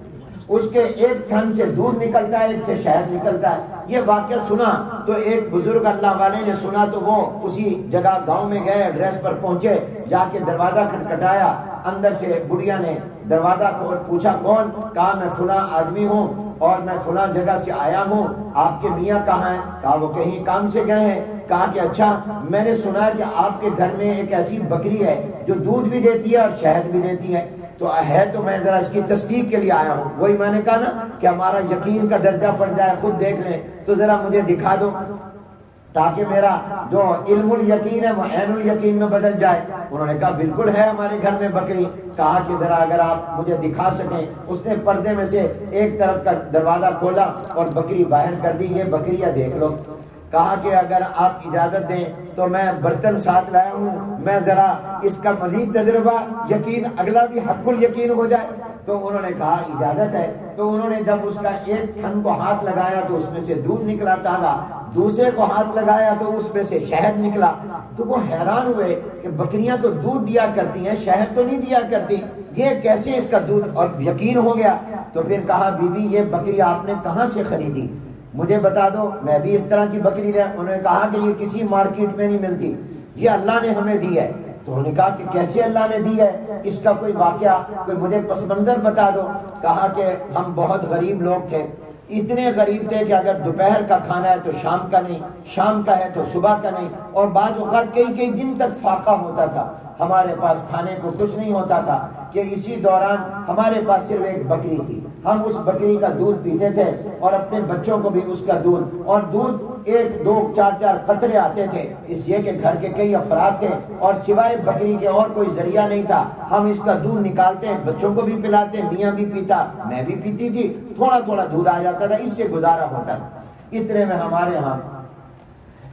اس کے ایک تھن سے دودھ نکلتا ہے، ایک سے شہد نکلتا ہے۔ یہ واقعہ سنا تو ایک بزرگ اللہ والے نے سنا تو وہ اسی جگہ گاؤں میں گئے، ایڈریس پر پہنچے، جا کے دروازہ کھٹکھٹایا، اندر سے بڑھیا نے دروازہ کھول پوچھا کون؟ کہا میں فلاں آدمی ہوں اور میں فلاں جگہ سے آیا ہوں، آپ کے میاں کہاں ہیں؟ کہا وہ کہیں کام سے گئے ہیں۔ کہا کہ اچھا، میں نے سنا کہ آپ کے گھر میں ایک ایسی بکری ہے جو دودھ بھی دیتی ہے اور شہد بھی دیتی ہے، تو ہے تو میں ذرا اس کی تصدیق کے لیے آیا ہوں۔ وہی میں نے کہا نا کہ ہمارا یقین کا درجہ پڑ جائے، خود دیکھ لیں، تو ذرا مجھے دکھا دو تاکہ میرا جو علم الیقین ہے وہ عین الیقین میں بدل جائے۔ انہوں نے کہا بالکل ہے ہمارے گھر میں بکری۔ کہا کہ ذرا اگر آپ مجھے دکھا سکیں۔ اس نے پردے میں سے ایک طرف کا دروازہ کھولا اور بکری باہر کر دی، یہ بکریاں دیکھ لو۔ کہا کہ اگر آپ اجازت دیں تو میں برتن ساتھ لایا ہوں، میں ذرا اس کا مزید تجربہ، یقین اگلا بھی حق الیقین ہو جائے۔ تو انہوں نے کہا اجازت ہے۔ تو انہوں نے جب اس کا ایک تھن کو ہاتھ لگایا تو اس میں سے دودھ نکلا تازہ، دوسرے کو ہاتھ لگایا تو اس میں سے شہد نکلا۔ تو وہ حیران ہوئے کہ بکریاں تو دودھ دیا کرتی ہیں، شہد تو نہیں دیا کرتی، یہ کیسے اس کا دودھ؟ اور یقین ہو گیا۔ تو پھر کہا بی بی یہ بکری آپ نے کہاں سے خریدی؟ مجھے بتا دو، میں بھی اس طرح کی بکری لے۔ انہوں نے کہا کہ یہ کسی مارکیٹ میں نہیں ملتی، یہ اللہ نے ہمیں دی ہے۔ تو انہوں نے کہا کہ کیسے اللہ نے دی ہے، اس کا کوئی واقعہ، کوئی مجھے پس منظر بتا دو۔ کہا کہ ہم بہت غریب لوگ تھے، اتنے غریب تھے کہ اگر دوپہر کا کھانا ہے تو شام کا نہیں، شام کا ہے تو صبح کا نہیں، اور بعض اوقات کئی دن تک فاقہ ہوتا تھا۔ ہمارے پاس کھانے کو کچھ نہیں ہوتا تھا کہ اسی دوران ہمارے پاس صرف ایک بکری تھی. ہم اس بکری کا دودھ پیتے تھے اور اپنے بچوں کو بھی اس کا دودھ، اور دودھ 1 2 4 4 قطرے آتے تھے، اس لیے کہ گھر کے کئی افراد تھے اور سوائے بکری کے اور کوئی ذریعہ نہیں تھا. ہم اس کا دودھ نکالتے، بچوں کو بھی پلاتے، میاں بھی پیتا، میں بھی پیتی تھی، تھوڑا تھوڑا دودھ آ جاتا تھا، اس سے گزارا ہوتا تھا. اتنے میں ہمارے ہاں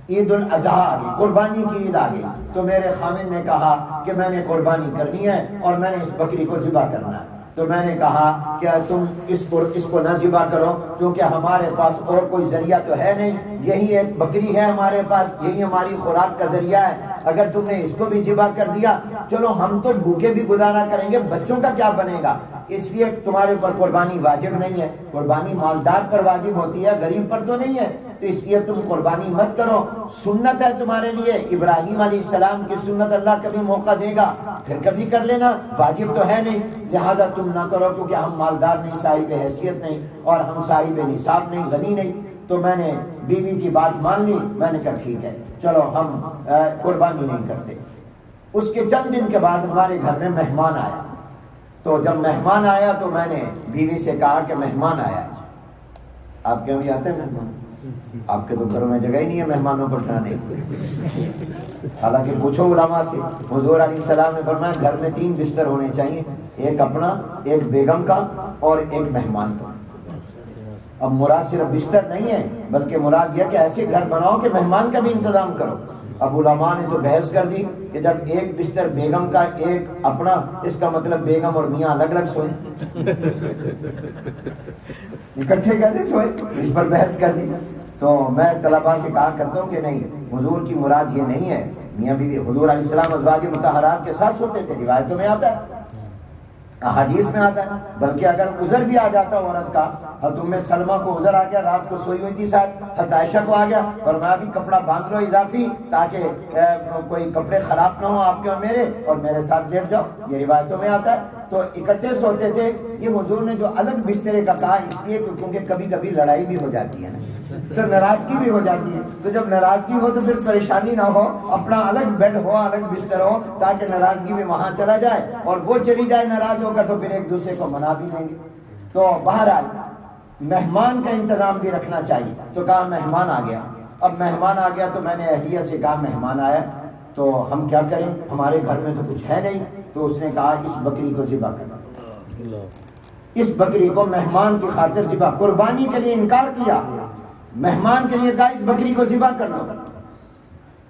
عید الاضحیٰ آ گئی، قربانی کی عید آ گئی. تو میرے خامد نے کہا کہ میں نے قربانی کرنی ہے اور میں نے اس بکری کو ذبح کرنا ہے. تو میں نے کہا کہ تم اس کو نہ ذبح کرو، کیونکہ ہمارے پاس اور کوئی ذریعہ تو ہے نہیں، یہی ایک بکری ہے ہمارے پاس، یہی ہماری خوراک کا ذریعہ ہے. اگر تم نے اس کو بھی ذبح کر دیا، چلو ہم تو بھوکے بھی گزارا کریں گے، بچوں کا کیا بنے گا؟ اس لیے تمہارے اوپر قربانی واجب نہیں ہے. قربانی مالدار پر واجب ہوتی ہے، غریب پر تو نہیں ہے. تو اس لیے تم قربانی مت کرو، سنت ہے تمہارے لیے. ابراہیم علیہ السلام کی سنت اللہ کبھی موقع دے گا پھر کبھی کر لینا، واجب تو ہے نہیں. لہذا تم نہ کرو، کیونکہ ہم مالدار نہیں، صاحب حیثیت نہیں، اور ہم صاحب نصاب نہیں، غنی نہیں. تو میں نے بیوی کی بات مان لی. میں نے کہا ٹھیک ہے، چلو ہم قربانی نہیں کرتے. اس کے چند دن کے بعد ہمارے گھر میں مہمان آیا. تو جب مہمان آیا تو میں نے بیوی سے کہا کہ مہمان آیا. آپ کے بھی آتے ہیں مہمان؟ آپ کے تو گھروں میں جگہ ہی نہیں ہے مہمانوں پر ٹھہرنے. حالانکہ پوچھو علماء سے، حضور علیہ السلام نے فرمایا گھر میں 3 بستر ہونے چاہیے، ایک اپنا، ایک بیگم کا اور ایک مہمان کا. اب مراد صرف بستر نہیں ہے، بلکہ مراد یہ کہ ایسے گھر بناؤ کہ مہمان کا بھی انتظام کرو. اب علماء نے تو بحث کر دی کہ جب ایک بستر بیگم کا، ایک اپنا، اس کا مطلب بیگم اور میاں الگ الگ سوئے، اکٹھے کیسے سوئے؟ اس پر بحث کر دی. تو میں طلباء سے کہا کرتا ہوں کہ نہیں، حضور کی مراد یہ نہیں ہے. میاں بیوی حضور علیہ السلام ازواج مطہرات کے ساتھ سوتے تھے، روایتوں میں آتا ہے، احادیث میں آتا ہے. بلکہ اگر عذر بھی آ جاتا عورت کا، حضرت ام سلمہ کو عذر آ گیا، رات کو سوئی ہوئی تھی ساتھ، حضرت عائشہ کو آ گیا، فرمایا بھی کپڑا باندھ لو اضافی تاکہ کوئی کپڑے خراب نہ ہو آپ کے اور میرے، اور میرے ساتھ لیٹ جاؤ. یہ روایتوں میں آتا ہے. تو اکٹھے سوتے تھے. یہ حضور نے جو الگ بسترے کا کہا اس لیے کیونکہ کبھی کبھی لڑائی بھی ہو جاتی ہے نا، تو ناراضگی بھی ہو جاتی ہے. تو جب ناراضگی ہو تو پھر پریشانی نہ ہو، اپنا الگ بیڈ ہو، الگ بستر ہو، تاکہ ناراضگی میں وہاں چلا جائے اور وہ چلی جائے ناراض ہو کر، تو پھر ایک دوسرے کو منا بھی لیں گے. تو بہرحال مہمان کا انتظام بھی رکھنا چاہیے. تو کہا مہمان آ گیا. اب مہمان آ گیا تو میں نے اہلیہ سے کہا مہمان آیا تو ہم کیا کریں، ہمارے گھر میں تو کچھ ہے نہیں. تو اس نے کہا اس بکری کو ذبح کرنا. اس بکری کو مہمان کی خاطر ذبح، قربانی کے لیے انکار کیا، مہمان کے لیے کہا اس بکری کو ذبح کر دو،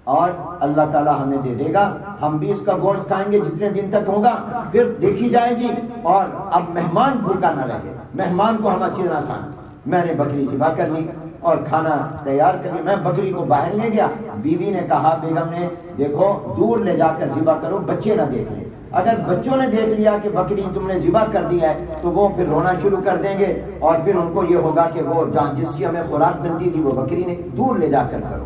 اور اللہ تعالیٰ ہمیں دے دے گا، ہم بھی اس کا گوشت کھائیں گے جتنے دن تک ہوگا، پھر دیکھی جائے گی. اور اب مہمان بھوکا نہ رہے، مہمان کو ہم اچھی طرح کھانا. میں نے بکری ذبح کر لی اور کھانا تیار کر کے میں بکری کو باہر لے گیا. بیوی نے کہا، بیگم نے، دیکھو دور لے جا کر ذبح کرو، بچے نہ دیکھ لیں. اگر بچوں نے دیکھ لیا کہ بکری تم نے ذبح کر دی ہے تو وہ پھر رونا شروع کر دیں گے، اور پھر ان کو یہ ہوگا کہ وہ جس کی ہمیں خوراک ملتی تھی وہ بکری نے، دور لے جا کر کرو.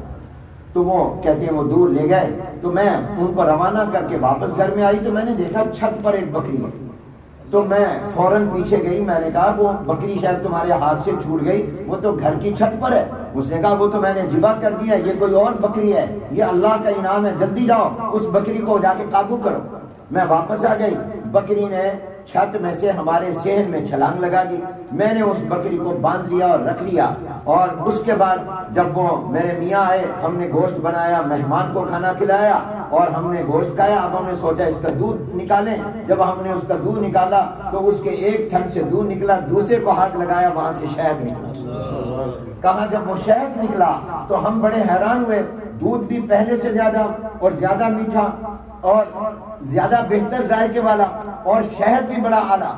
تو وہ کہتے ہیں وہ دور لے گئے. تو میں ان کو روانہ کر کے واپس گھر میں آئی تو میں نے دیکھا چھت پر ایک بکری ہے. تو میں فوراً پیچھے گئی. میں نے کہا وہ بکری شاید تمہارے ہاتھ سے چھوٹ گئی، وہ تو گھر کی چھت پر ہے. اس نے کہا وہ تو میں نے ذبح کر دیا، یہ کوئی اور بکری ہے، یہ اللہ کا انعام ہے، جلدی جاؤ اس بکری کو جا کے قابو کرو. میں واپس آ گئی. بکری نے چھت میں سے ہمارے صحن میں چھلانگ لگا دی. میں نے اس بکری کو باندھ لیا اور رکھ لیا. اور اس کے بعد جب وہ میرے میاں آئے، ہم نے گوشت بنایا، مہمان کو کھانا کھلایا اور ہم نے گوشت کھایا. اب ہم نے سوچا اس کا دودھ نکالیں. جب ہم نے اس کا دودھ نکالا تو اس کے ایک تھن سے دودھ نکلا، دوسرے کو ہاتھ لگایا، وہاں سے شہد نکلا. کہا جب وہ شہد نکلا تو ہم بڑے حیران ہوئے. دودھ بھی پہلے سے زیادہ اور زیادہ میٹھا اور زیادہ بہتر ذائقے والا، اور شہد بھی بڑا اعلیٰ.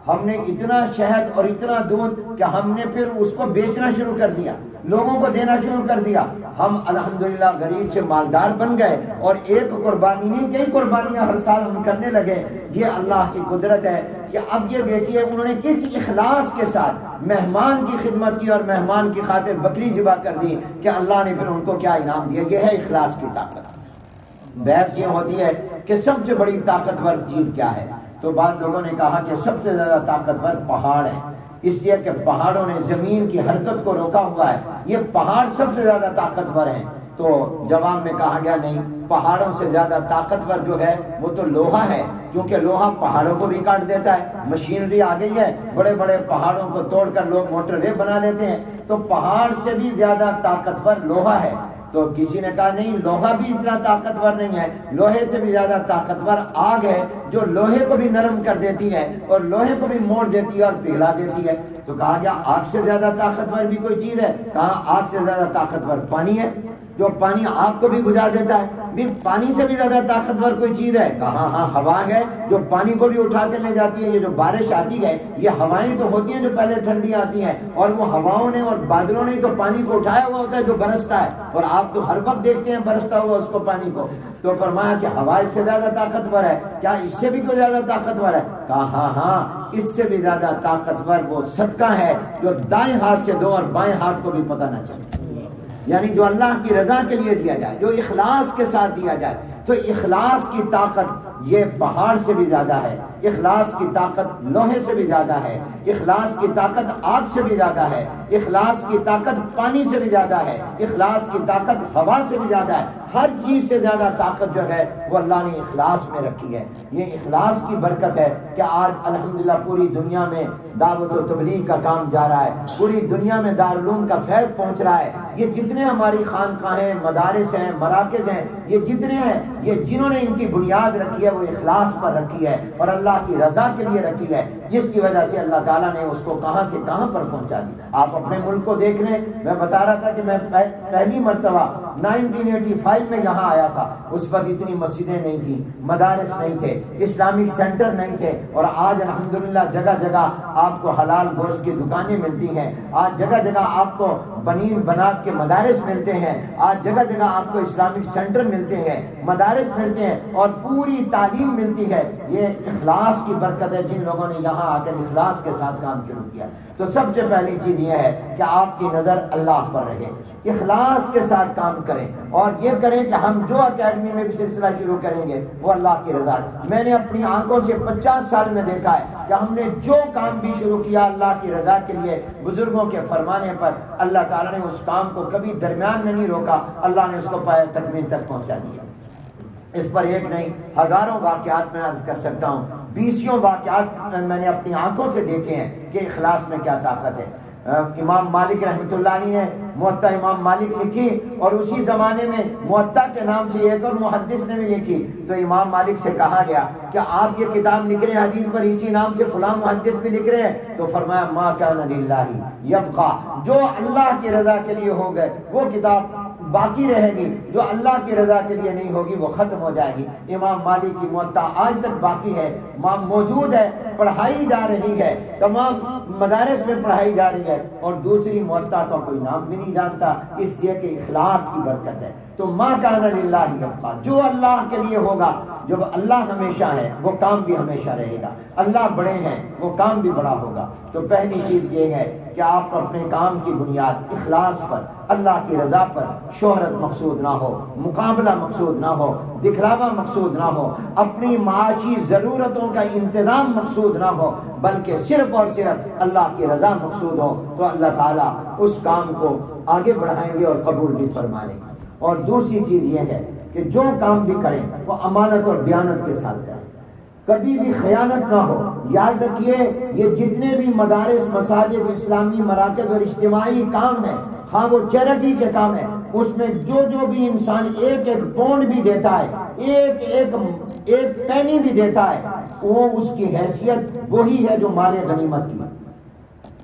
ہم نے اتنا شہد اور اتنا دودھ کہ ہم نے پھر اس کو بیچنا شروع کر دیا، لوگوں کو دینا شروع کر دیا. ہم الحمدللہ غریب سے مالدار بن گئے اور ایک قربانی نہیں کئی قربانیاں ہر سال ہم کرنے لگے. یہ اللہ کی قدرت ہے کہ اب یہ دیکھیے انہوں نے کس اخلاص کے ساتھ مہمان کی خدمت کی اور مہمان کی خاطر بکری ذبح کر دی کہ اللہ نے پھر ان کو کیا انعام دیا. یہ ہے اخلاص کی طاقت. بحث یہ ہوتی ہے کہ سب سے بڑی طاقتور چیز کیا ہے، تو بعض لوگوں نے کہا کہ سب سے زیادہ طاقتور پہاڑ ہے، اس لیے کہ پہاڑوں نے زمین کی حرکت کو روکا ہوا ہے. یہ پہاڑ سب سے زیادہ طاقتور ہیں، تو جواب میں کہا گیا نہیں، پہاڑوں سے زیادہ طاقتور جو ہے وہ تو لوہا ہے، کیونکہ لوہا پہاڑوں کو بھی کاٹ دیتا ہے۔ مشینری آ گئی ہے، بڑے بڑے پہاڑوں کو توڑ کر لوگ موٹر وے بنا لیتے ہیں، تو پہاڑ سے بھی زیادہ طاقتور لوہا ہے۔ تو کسی نے کہا نہیں، لوہا بھی اتنا طاقتور نہیں ہے، لوہے سے بھی زیادہ طاقتور آگ ہے جو لوہے کو بھی نرم کر دیتی ہے اور لوہے کو بھی موڑ دیتی ہے اور پگھلا دیتی ہے۔ تو کہا گیا آگ سے زیادہ طاقتور بھی کوئی چیز ہے؟ کہا آگ سے زیادہ طاقتور پانی ہے، جو پانی آگ کو بھی بجھا دیتا ہے۔ بھی پانی سے بھی زیادہ طاقتور کوئی چیز ہے؟ کہا ہاں ہوا ہے، جو پانی کو بھی اٹھا کے لے جاتی ہے۔ یہ جو بارش آتی ہے، یہ ہوائیں تو ہوتی ہیں جو پہلے ٹھنڈی آتی ہیں، اور وہ ہواؤں نے اور بادلوں نے تو پانی کو اٹھایا ہوا ہوتا ہے جو برستا ہے، اور آپ تو ہر وقت دیکھتے ہیں برستا ہوا اس کو، پانی کو۔ تو فرمایا کہ ہوا اس سے زیادہ طاقتور ہے، کیا اس سے بھی کوئی زیادہ طاقتور ہے؟ کہا ہاں ہاں، اس سے بھی زیادہ طاقتور وہ صدقہ ہے جو دائیں ہاتھ سے دو اور بائیں ہاتھ کو بھی پتہ نہ چلے، یعنی جو اللہ کی رضا کے لیے دیا جائے، جو اخلاص کے ساتھ دیا جائے۔ تو اخلاص کی طاقت یہ پہاڑ سے بھی زیادہ ہے، اخلاص کی طاقت لوہے سے بھی زیادہ ہے، اخلاص کی طاقت آگ سے بھی زیادہ ہے، اخلاص کی طاقت پانی سے بھی زیادہ ہے، اخلاص کی طاقت ہوا سے بھی زیادہ ہے۔ ہر چیز سے زیادہ طاقت جو ہے وہ اللہ نے اخلاص میں رکھی ہے۔ یہ اخلاص کی برکت ہے کہ آج الحمدللہ پوری دنیا میں دعوت و تبلیغ کا کام جا رہا ہے، پوری دنیا میں دارالعلوم کا فیض پہنچ رہا ہے۔ یہ جتنے ہماری خانقاہیں، مدارس ہیں، مراکز ہیں، یہ جتنے ہیں، یہ جنہوں نے ان کی بنیاد رکھی ہے وہ اخلاص پر رکھی ہے اور اللہ کی رضا کے لیے رکھی ہے، جس کی وجہ سے اللہ تعالیٰ نے اس کو کہاں سے کہاں پر پہنچا دیا۔ آپ اپنے ملک کو دیکھ لیں، میں بتا رہا تھا کہ میں پہلی مرتبہ 1985 میں یہاں آیا تھا، اس وقت اتنی مسجدیں نہیں تھیں، مدارس نہیں تھے، اسلامک سینٹر نہیں تھے، اور آج الحمدللہ جگہ جگہ آپ کو حلال گوشت کی دکانیں ملتی ہیں، آج جگہ جگہ آپ کو بنین بنات کے مدارس ملتے ہیں، آج جگہ جگہ آپ کو اسلامک سینٹر ملتے ہیں، مدارس ملتے ہیں اور پوری تعلیم ملتی ہے۔ یہ اخلاص کی برکت ہے، جن لوگوں نے یہاں آ کر اخلاص کے ساتھ کام شروع کیا۔ تو سب سے پہلی چیز یہ ہے کہ آپ کی نظر اللہ پر رہے، اخلاص کے ساتھ کام کریں، اور یہ کریں کہ ہم جو اکیڈمی میں بھی سلسلہ شروع کریں گے وہ اللہ کی رضا۔ میں نے اپنی آنکھوں سے 50 سال میں دیکھا ہے کہ ہم نے جو کام بھی شروع کیا اللہ کی رضا کے لیے، بزرگوں کے فرمانے پر، اللہ تعالیٰ نے اس کام کو کبھی درمیان میں نہیں روکا، اللہ نے اس کو پایہ تکمیل تک پہنچا دیا۔ اس پر ایک نہیں ہزاروں واقعات میں عرض کر سکتا ہوں، 20 واقعات میں نے اپنی آنکھوں سے دیکھے ہیں کہ اخلاص میں کیا طاقت ہے۔ امام مالک رحمۃ اللہ علیہ نے موطا امام مالک لکھی، اور اسی زمانے میں موطا کے نام سے ایک اور محدث نے بھی لکھی۔ تو امام مالک سے کہا گیا کہ آپ یہ کتاب لکھ رہے ہیں حدیث پر، اسی نام سے فلاں محدث بھی لکھ رہے ہیں؟ تو فرمایا ما کان للہ یبقى، جو اللہ کی رضا کے لیے ہو گئے وہ کتاب باقی رہے گی، جو اللہ کی رضا کے لیے نہیں ہوگی وہ ختم ہو جائے گی۔ امام مالک کی موطا آج تک باقی ہے، موجود ہے، پڑھائی جا رہی ہے، تمام مدارس میں پڑھائی جا رہی ہے، اور دوسری موطا کا کوئی نام بھی نہیں جانتا، اس لیے کہ اخلاص کی برکت ہے۔ تو ما کان للہ یبقى، جو اللہ کے لیے ہوگا، جب اللہ ہمیشہ ہے وہ کام بھی ہمیشہ رہے گا، اللہ بڑے ہیں وہ کام بھی بڑا ہوگا۔ تو پہلی چیز یہ ہے کہ آپ اپنے کام کی بنیاد اخلاص پر، اللہ کی رضا پر، شہرت مقصود نہ ہو، مقابلہ مقصود نہ ہو، دکھلاوا مقصود نہ ہو، اپنی معاشی ضرورتوں کا انتظام مقصود نہ ہو، بلکہ صرف اور صرف اللہ کی رضا مقصود ہو، تو اللہ تعالیٰ اس کام کو آگے بڑھائیں گے اور قبول بھی فرما لیں گے۔ اور دوسری چیز یہ ہے کہ جو کام بھی کریں وہ امانت اور دیانت کے ساتھ کریں، کبھی بھی خیانت نہ ہو۔ یاد رکھیے یہ جتنے بھی مدارس، مساجد، اسلامی مراکز اور اجتماعی کام ہیں، ہاں وہ چیریٹی کے کام ہے، اس میں جو بھی انسان ایک ایک پونڈ بھی دیتا ہے، ایک پینی بھی دیتا ہے، وہ اس کی حیثیت وہی ہے جو مال غنیمت کی۔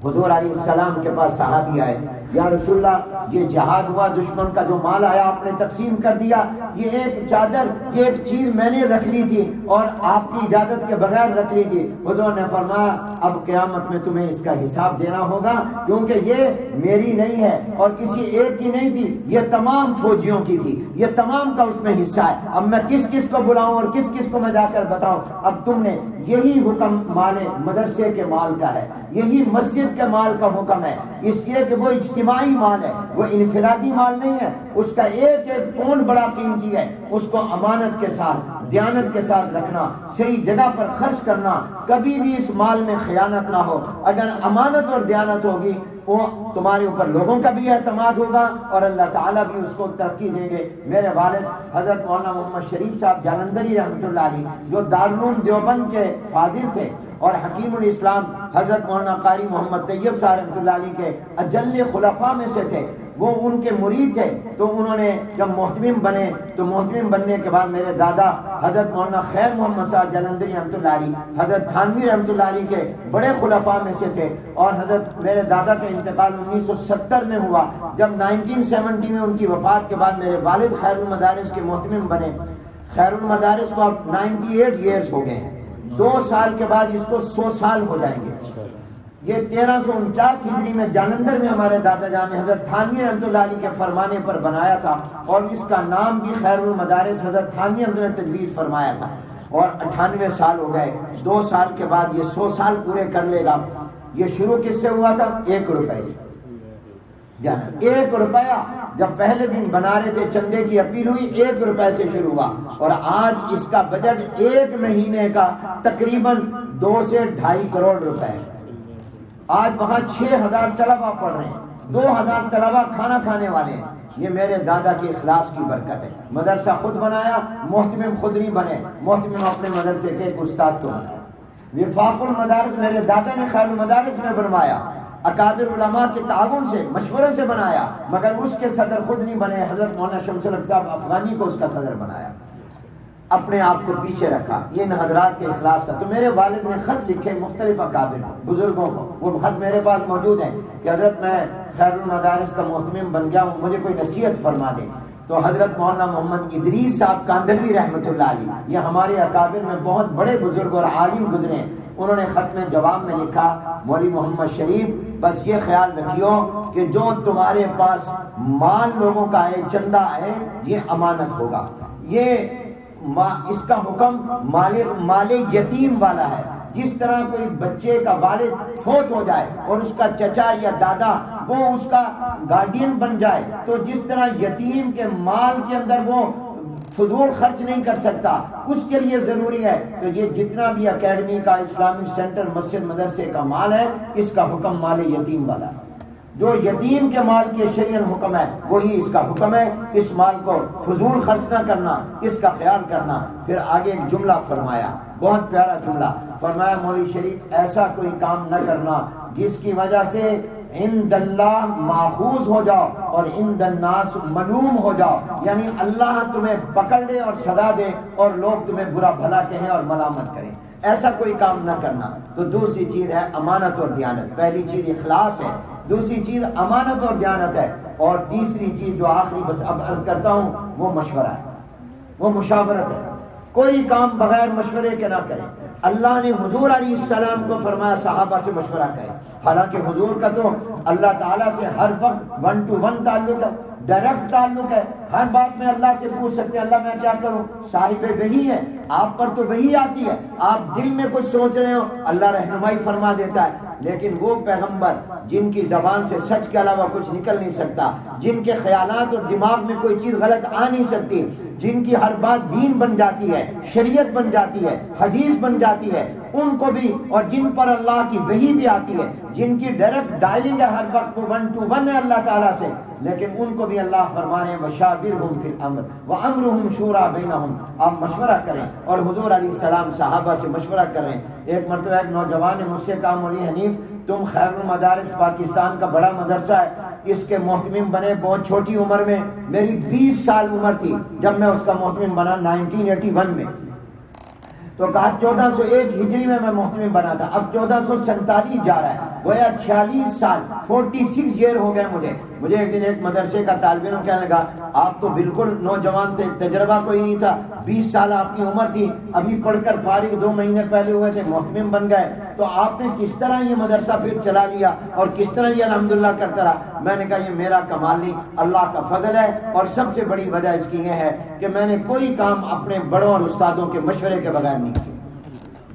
حضور علیہ السلام کے پاس صحابی آئے، یا رسول اللہ یہ جہاد ہوا، دشمن کا جو مال آیا آپ نے تقسیم کر دیا، یہ ایک چادر، یہ ایک چیز میں نے رکھ لی تھی اور آپ کی اجازت کے بغیر رکھ لی تھی۔ حضور نے فرمایا اب قیامت میں تمہیں اس کا حساب دینا ہوگا، کیونکہ یہ میری نہیں ہے اور کسی ایک کی نہیں تھی، یہ تمام فوجیوں کی تھی، یہ تمام کا اس میں حصہ ہے۔ اب میں کس کس کو بلاؤں اور کس کس کو میں جا کر بتاؤں؟ اب تم نے یہی حکم مال مدرسے کے مال کا ہے، یہی مسجد کے مال کا حکم ہے، اس لیے کہ وہ اجتماعی مال ہے، وہ انفرادی مال نہیں ہے، اس کا ایک ایک پونڈ بڑا قیمتی ہے، اس کو امانت کے ساتھ، دیانت کے ساتھ رکھنا، صحیح جگہ پر خرچ کرنا، کبھی بھی اس مال میں خیانت نہ ہو۔ اگر امانت اور دیانت ہوگی وہ تمہارے اوپر لوگوں کا بھی اعتماد ہوگا اور اللہ تعالیٰ بھی اس کو ترقی دیں گے۔ میرے والد حضرت مولانا محمد شریف صاحب جالندھری رحمۃ اللہ علیہ جو دارالعلوم دیوبند کے فاضل تھے اور حکیم الاسلام حضرت مولانا قاری محمد طیب صاحب رحمۃ اللہ علیہ کے اجل خلفاء میں سے تھے، وہ ان کے مرید تھے۔ تو انہوں نے جب محتمم بنے تو محتمم بننے کے بعد میرے دادا حضرت مولانا خیر محمد صاحب جالندھری رحمۃ اللہ علیہ حضرت تھانوی رحمۃ اللہ علیہ کے بڑے خلفاء میں سے تھے، اور حضرت میرے دادا کا انتقال 1970 میں ہوا۔ جب 1970 میں ان کی وفات کے بعد میرے والد خیر المدارس کے محتمم بنے۔ خیر المدارس کو اب 98 ایئرز ہو گئے ہیں، 2 سال کے بعد اس کو 100 سال ہو جائیں گے۔ یہ 1349 ہجری میں جالندھر میں ہمارے دادا جان نے حضرت تھانوی رحمۃ اللہ علیہ کے فرمانے پر بنایا تھا، اور اس کا نام بھی خیر المدارس حضرت تھانوی رحمۃ اللہ نے تجویز فرمایا تھا، اور 98 سال ہو گئے۔ 2 سال کے بعد یہ 100 سال پورے کر لے گا۔ یہ شروع کس سے ہوا تھا؟ 1 روپے سے۔ 1 روپیہ جب پہلے دن بنا رہے تھے، چندے کی اپیل ہوئی، 1 روپے سے شروع ہوا، اور آج اس کا بجٹ 1 مہینے کا تقریباً 2 سے 2.5 کروڑ روپے ہے۔ آج وہاں 6000 طلبہ پڑھ رہے ہیں، 2000 طلبہ کھانا کھانے والے ہیں۔ یہ میرے دادا کے اخلاص کی برکت ہے۔ مدرسہ خود بنایا، محتمم خود نہیں بنے، محتمم اپنے مدرسے کے ایک استاد کو بنایا۔ وفاق المدارس میرے دادا نے خیر المدارس میں بنوایا، اکابر علماء کے تعاون سے مشورے سے بنایا، مگر اس کے صدر خود نہیں بنے، حضرت مولانا شمس الحق صاحب افغانی کو اس کا صدر بنایا، اپنے آپ کو پیچھے رکھا۔ یہ ان حضرات کے اخلاص تھا۔ تو میرے والد نے خط لکھے مختلف اکابر بزرگوں کو، وہ خط میرے پاس موجود ہیں کہ حضرت میں خیر المدارس کا محتمم بن گیا ہوں، مجھے کوئی نصیحت فرما دیں۔ تو حضرت مولانا محمد ادریس صاحب کاندھلوی رحمۃ اللہ علیہ، یہ ہمارے اکابر میں بہت بڑے بزرگ اور عالم گزرے ہیں، انہوں نے خط میں جواب میں لکھا، مولوی محمد شریف بس یہ خیال رکھیو کہ جو تمہارے پاس مال لوگوں کا ہے، چندہ ہے، یہ امانت ہوگا۔ یہ اس کا حکم مال یتیم والا ہے۔ جس طرح کوئی بچے کا والد فوت ہو جائے اور اس کا چچا یا دادا وہ اس کا گارڈین بن جائے، تو جس طرح یتیم کے مال کے اندر وہ فضول خرچ نہیں کر سکتا، اس کے لیے ضروری ہے۔ تو یہ جتنا بھی اکیڈمی کا، اسلامک سینٹر، مسجد، مدرسے کا مال ہے، اس کا حکم مال یتیم والا ہے۔ جو یتیم کے مال کے شریعن حکم ہے وہی اس کا حکم ہے۔ اس مال کو فضول خرچ نہ کرنا، اس کا خیال کرنا۔ پھر آگے ایک جملہ فرمایا، بہت پیارا جملہ فرمایا، مولوی شریف ایسا کوئی کام نہ کرنا جس کی وجہ سے عند اللہ ماخوذ ہو جاؤ اور عند الناس ملوم ہو جاؤ، یعنی اللہ تمہیں پکڑ لے اور سزا دے اور لوگ تمہیں برا بھلا کہیں اور ملامت کریں، ایسا کوئی کام نہ کرنا۔ تو دوسری چیز ہے امانت اور دیانت۔ پہلی چیز اخلاص ہے، دوسری چیز امانت اور دیانت ہے، اور تیسری چیز جو آخری بس اب عرض کرتا ہوں وہ مشورہ ہے، وہ مشاورت ہے۔ کوئی کام بغیر مشورے کے نہ کریں۔ اللہ نے حضور علیہ السلام کو فرمایا صحابہ سے مشورہ کریں، حالانکہ حضور کا تو اللہ تعالیٰ سے ہر وقت 1 to 1 تعلق ہے، ڈائریکٹ تعلق ہے، ہر بات میں اللہ سے پوچھ سکتے ہیں، اللہ میں کیا کروں، صاحب وحی ہے، آپ پر تو وحی آتی ہے، آپ دل میں کچھ سوچ رہے ہو اللہ رہنمائی فرما دیتا ہے۔ لیکن وہ پیغمبر جن کی زبان سے سچ کے علاوہ کچھ نکل نہیں سکتا، جن کے خیالات اور دماغ میں کوئی چیز غلط آ نہیں سکتی، جن کی ہر بات دین بن جاتی ہے، شریعت بن جاتی ہے، حدیث بن جاتی ہے، ان کو بھی، اور جن پر اللہ کی وحی بھی آتی ہے، جن کی ڈائریکٹ ڈائلنگ ہے ہر وقت 1 to 1 ہے اللہ تعالیٰ سے، لیکن ان کو بھی اللہ فرما رہے ہیں وَشَاوِرْهُمْ فِي الْأَمْرِ وَأَمْرُهُمْ شُورَىٰ بَيْنَهُمْ، آپ مشورہ کریں۔ اور حضور علیہ السلام صحابہ سے مشورہ کریں۔ ایک مرتبہ ایک نوجوان نے مجھ سے کہا، مولوی حنیف تم خیر المدارس پاکستان کا بڑا مدرسہ ہے، اس کے محتمم بنے بہت چھوٹی عمر میں، میری 20 سال عمر تھی جب میں اس کا محتمم بنا 1981 میں، تو کہا 1401 ہجری میں محتمم بنا تھا، اب 1447 جا رہا ہے، گویا 46 سال 46 ایئر ہو گئے مجھے ایک دن ایک مدرسے کا طالب علم کہنے لگا، آپ تو بالکل نوجوان تھے، تجربہ کوئی نہیں تھا، 20 سال آپ کی عمر تھی، ابھی پڑھ کر فارغ 2 مہینے پہلے ہوئے تھے، محتمم بن گئے، تو آپ نے کس طرح یہ مدرسہ پھر چلا لیا اور کس طرح یہ الحمدللہ کرتا رہا؟ میں نے کہا یہ میرا کمال نہیں، اللہ کا فضل ہے، اور سب سے بڑی وجہ اس کی یہ ہے کہ میں نے کوئی کام اپنے بڑوں اور استادوں کے مشورے کے بغیر نہیں کیا۔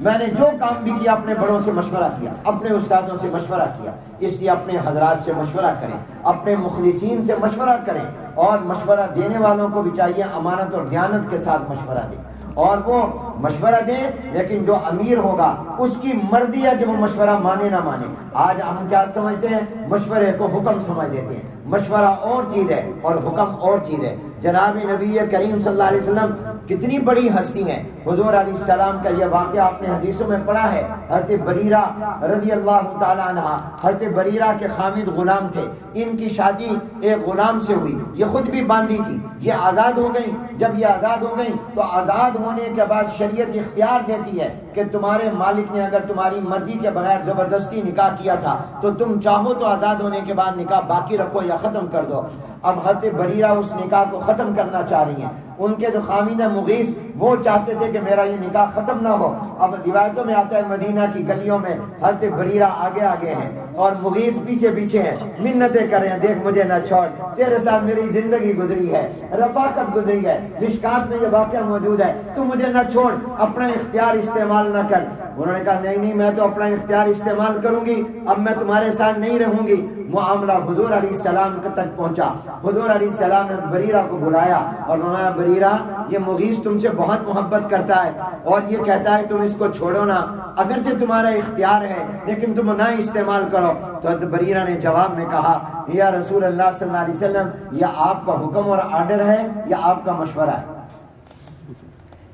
میں نے جو کام بھی کیا اپنے بڑوں سے مشورہ کیا، اپنے استادوں سے مشورہ کیا، اس لیے اپنے حضرات سے مشورہ کریں، اپنے مخلصین سے مشورہ کریں، اور مشورہ دینے والوں کو بھی چاہیے امانت اور دیانت کے ساتھ مشورہ دیں۔ اور وہ مشورہ دے، لیکن جو امیر ہوگا اس کی مرضی ہے کہ وہ مشورہ مانے نہ مانے۔ آج ہم کیا سمجھتے ہیں؟ مشورے کو حکم سمجھ لیتے ہیں۔ مشورہ اور چیز ہے اور حکم اور چیز ہے۔ جناب نبی کریم صلی اللہ علیہ وسلم کتنی بڑی ہستی ہیں۔ حضور علیہ السلام کا یہ واقعہ آپ نے حدیثوں میں پڑھا ہے۔ حضرت بریرہ رضی اللہ تعالیٰ عنہ، حضرت بریرہ کے خامد غلام تھے، ان کی شادی ایک غلام سے ہوئی، یہ خود بھی باندھی تھی، یہ آزاد ہو گئی۔ جب یہ آزاد ہو گئی تو آزاد ہونے کے بعد شریعت اختیار دیتی ہے کہ تمہارے مالک نے اگر تمہاری مرضی کے بغیر زبردستی نکاح کیا تھا تو تم چاہو تو آزاد ہونے کے بعد نکاح باقی رکھو یا ختم کر دو۔ اب حضرت بریرہ اس نکاح کو ختم کرنا چاہ رہی ہیں۔ ان کے جو خامد مغیث وہ چاہتے تھے کہ میرا یہ نکاح ختم نہ ہو۔ اب روایتوں میں آتا ہے مدینہ کی گلیوں میں حضرت بریرہ آگے آگے ہیں اور مغیث پیچھے پیچھے ہیں، منتیں کر رہے ہیں، دیکھ مجھے نہ چھوڑ، تیرے ساتھ میری زندگی گزری ہے، رفاقت گزری ہے، مشکات میں یہ واقعہ موجود ہے، تو مجھے نہ چھوڑ، اپنا اختیار استعمال نہ کر۔ انہوں نے کہا نہیں میں تو اپنا اختیار استعمال کروں گی، اب میں تمہارے ساتھ نہیں رہوں گی۔ معاملہ حضور علیہ السلام تک پہنچا۔ حضور علیہ السلام نے بریرہ کو بلایا اور فرمایا بریرہ یہ مغیث تم سے بہت محبت کرتا ہے اور یہ کہتا ہے تم اس کو چھوڑو نہ، اگرچہ تمہارا اختیار ہے لیکن تم نہ استعمال کرو۔ تو حضرت بریرہ نے جواب میں کہا یا رسول اللہ صلی اللہ علیہ وسلم، یہ آپ کا حکم اور آرڈر ہے یا آپ کا مشورہ ہے؟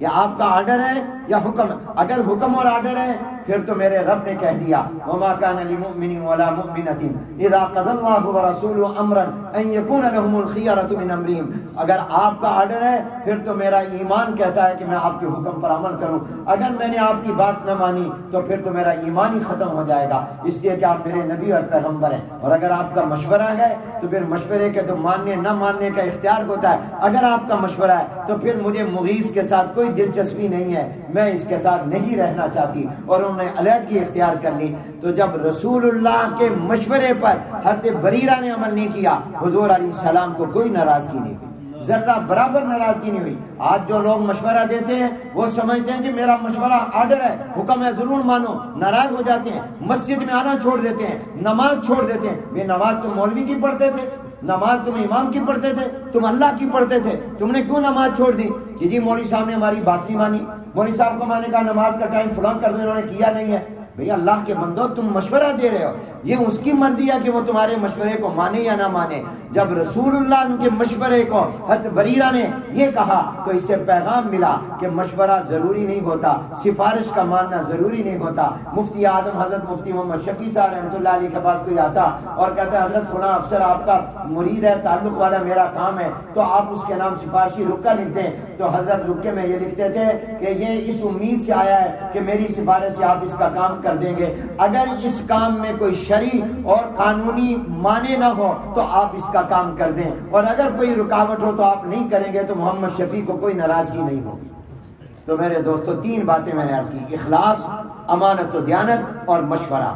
یا آپ کا آرڈر ہے یا حکم؟ اگر حکم اور آرڈر ہے پھر تو میرے رب نے کہہ دیا وما كان لمؤمن ولا مؤمنة اذا قضى الله ورسوله امرا ان يكون لهم الخيرة من امرهم۔ اگر آپ کا آرڈر ہے پھر تو میرا ایمان کہتا ہے کہ میں آپ کے حکم پر عمل کروں، اگر میں نے آپ کی بات نہ مانی تو پھر تو میرا ایمان ہی ختم ہو جائے گا، اس لیے کہ آپ میرے نبی اور پیغمبر ہیں۔ اور اگر آپ کا مشورہ ہے تو پھر مشورے کے تو ماننے نہ ماننے کا اختیار ہوتا ہے۔ اگر آپ کا مشورہ ہے تو پھر مجھے مغیث کے ساتھ کوئی دلچسپی نہیں ہے، میں اس کے ساتھ نہیں رہنا چاہتی، اور انہوں نے علیحدگی اختیار کر لی۔ تو جب رسول اللہ کے مشورے پر حضرت بریرہ نے عمل نہیں کیا، حضور علیہ السلام کو کوئی ناراضگی نہیں ہوئی، ذرہ برابر ناراضگی نہیں ہوئی۔ آج جو لوگ مشورہ دیتے ہیں وہ سمجھتے ہیں کہ میرا مشورہ آرڈر ہے، حکم ہے، ضرور مانو، ناراض ہو جاتے ہیں، مسجد میں آنا چھوڑ دیتے ہیں، نماز چھوڑ دیتے ہیں۔ یہ نماز تم مولوی کی پڑھتے تھے، نماز تم امام کی پڑھتے تھے، تم اللہ کی پڑھتے تھے، تم نے کیوں نماز چھوڑ دی؟ جی مولوی صاحب نے ہماری بات نہیں مانی، مولوی صاحب کو میں نے کہا نماز کا ٹائم فلاں کر دو، انہوں نے کیا نہیں ہے۔ بھیا اللہ کے بندو تم مشورہ دے رہے ہو، یہ اس کی مرضی ہے کہ وہ تمہارے مشورے کو مانے یا نہ مانے۔ جب رسول اللہ کے مشورے کو حضرت بریرہ نے یہ کہا تو اس سے پیغام ملا کہ مشورہ ضروری نہیں ہوتا، سفارش کا ماننا ضروری نہیں ہوتا۔ مفتی اعظم حضرت مفتی محمد شفیع صاحب رحمۃ اللہ علیہ کے پاس کوئی آتا اور کہتا ہے حضرت فلاں افسر آپ کا مرید ہے، تعلق والا میرا کام ہے، تو آپ اس کے نام سفارشی رکہ لکھ دیں، تو حضرت رکے میں یہ لکھتے تھے کہ یہ اس امید سے آیا ہے کہ میری سفارش سے آپ اس کا کام کر دیں گے، اگر اس کام میں کوئی شرعی اور قانونی معنی نہ ہو تو آپ اس کا کام کر دیں، اور اگر کوئی رکاوٹ ہو تو آپ نہیں کریں گے تو محمد شفیع کو کوئی ناراضگی نہیں ہوگی۔ تو میرے دوستو تین باتیں میں نے عرض کی، اخلاص، امانت و دیانت اور مشورہ۔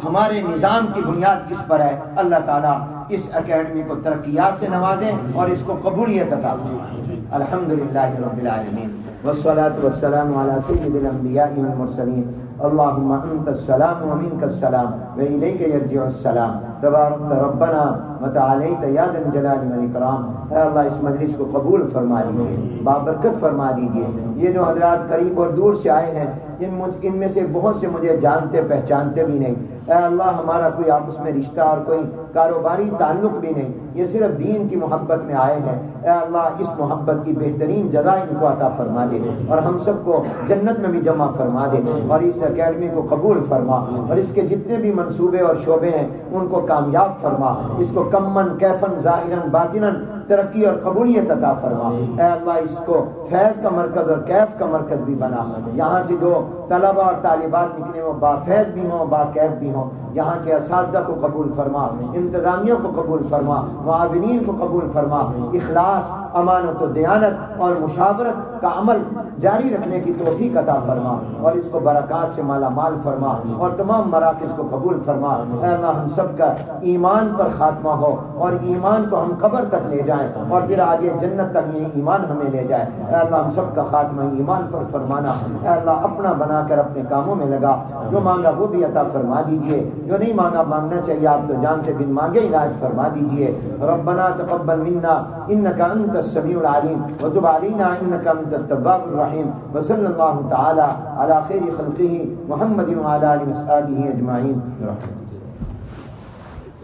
ہمارے نظام کی بنیاد اس پر ہے۔ اللہ تعالیٰ اس اکیڈمی کو ترقیات سے نوازیں اور اس کو قبولیت عطا فرمائیں۔ الحمدللہ رب العالمین والصلاة والسلام علی سید الانبیاء والمرسلین اللہم انت السلام ومنک السلام وإلیک یرجع السلام تبارک ربنا وتعالیت یا ذا الجلال والاکرام۔ اے اللہ اس مجلس کو قبول فرما لیجیے، بابرکت فرما دیجیے۔ یہ جو حضرات قریب اور دور سے آئے ہیں ان میں سے بہت سے مجھے جانتے پہچانتے بھی نہیں، اے اللہ ہمارا کوئی آپس میں رشتہ اور کوئی کاروباری تعلق بھی نہیں، یہ صرف دین کی محبت میں آئے ہیں۔ اے اللہ اس محبت کی بہترین جزا ان کو عطا فرما دے اور ہم سب کو جنت میں بھی جمع فرما دے، اور اس اکیڈمی کو قبول فرما اور اس کے جتنے بھی منصوبے اور شعبے ہیں ان کو کامیاب فرما، اس کو کمن کیفن ظاہرن باطنن ترقی اور قبولیت عطا فرما۔ اے اللہ اس کو فیض کا مرکز اور کیف کا مرکز بھی بنا، یہاں سے جو طلبہ اور طالبات نکلے وہ بافیض بھی ہوں، باکیف بھی ہوں، یہاں کے اساتذہ کو قبول فرما، انتظامیہ کو قبول فرما، معاونین کو قبول فرما، اخلاص، امانت و دیانت اور مشاورت کا عمل جاری رکھنے کی توفیق عطا فرما، اور اس کو برکات سے مالا مال فرما اور تمام مراکز کو قبول فرما۔ اے اللہ ہم سب کا ایمان پر خاتمہ ہو اور ایمان کو ہم قبر تک لے جائیں فرمائے اور پھر آگے جنت تک یہ ایمان ہمیں لے جائے۔ اے اللہ ہم سب کا خاتمہ ایمان پر فرمانا، اے اللہ اپنا بنا کر اپنے کاموں میں لگا، جو مانگا وہ بھی عطا فرما دیجئے، جو نہیں مانگا مانگنا چاہیے آپ تو جان سے بن مانگے عنایت فرما دیجئے۔ ربنا تقبل منا انك انت السميع العليم وتب علينا انك انت التواب الرحيم وصلى الله تعالى على خير خلقه محمد وعلى اله وصحبه اجمعين۔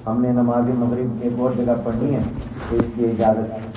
ہم نے نماز مغرب ایک اور جگہ پڑھنی ہے تو اس کی اجازت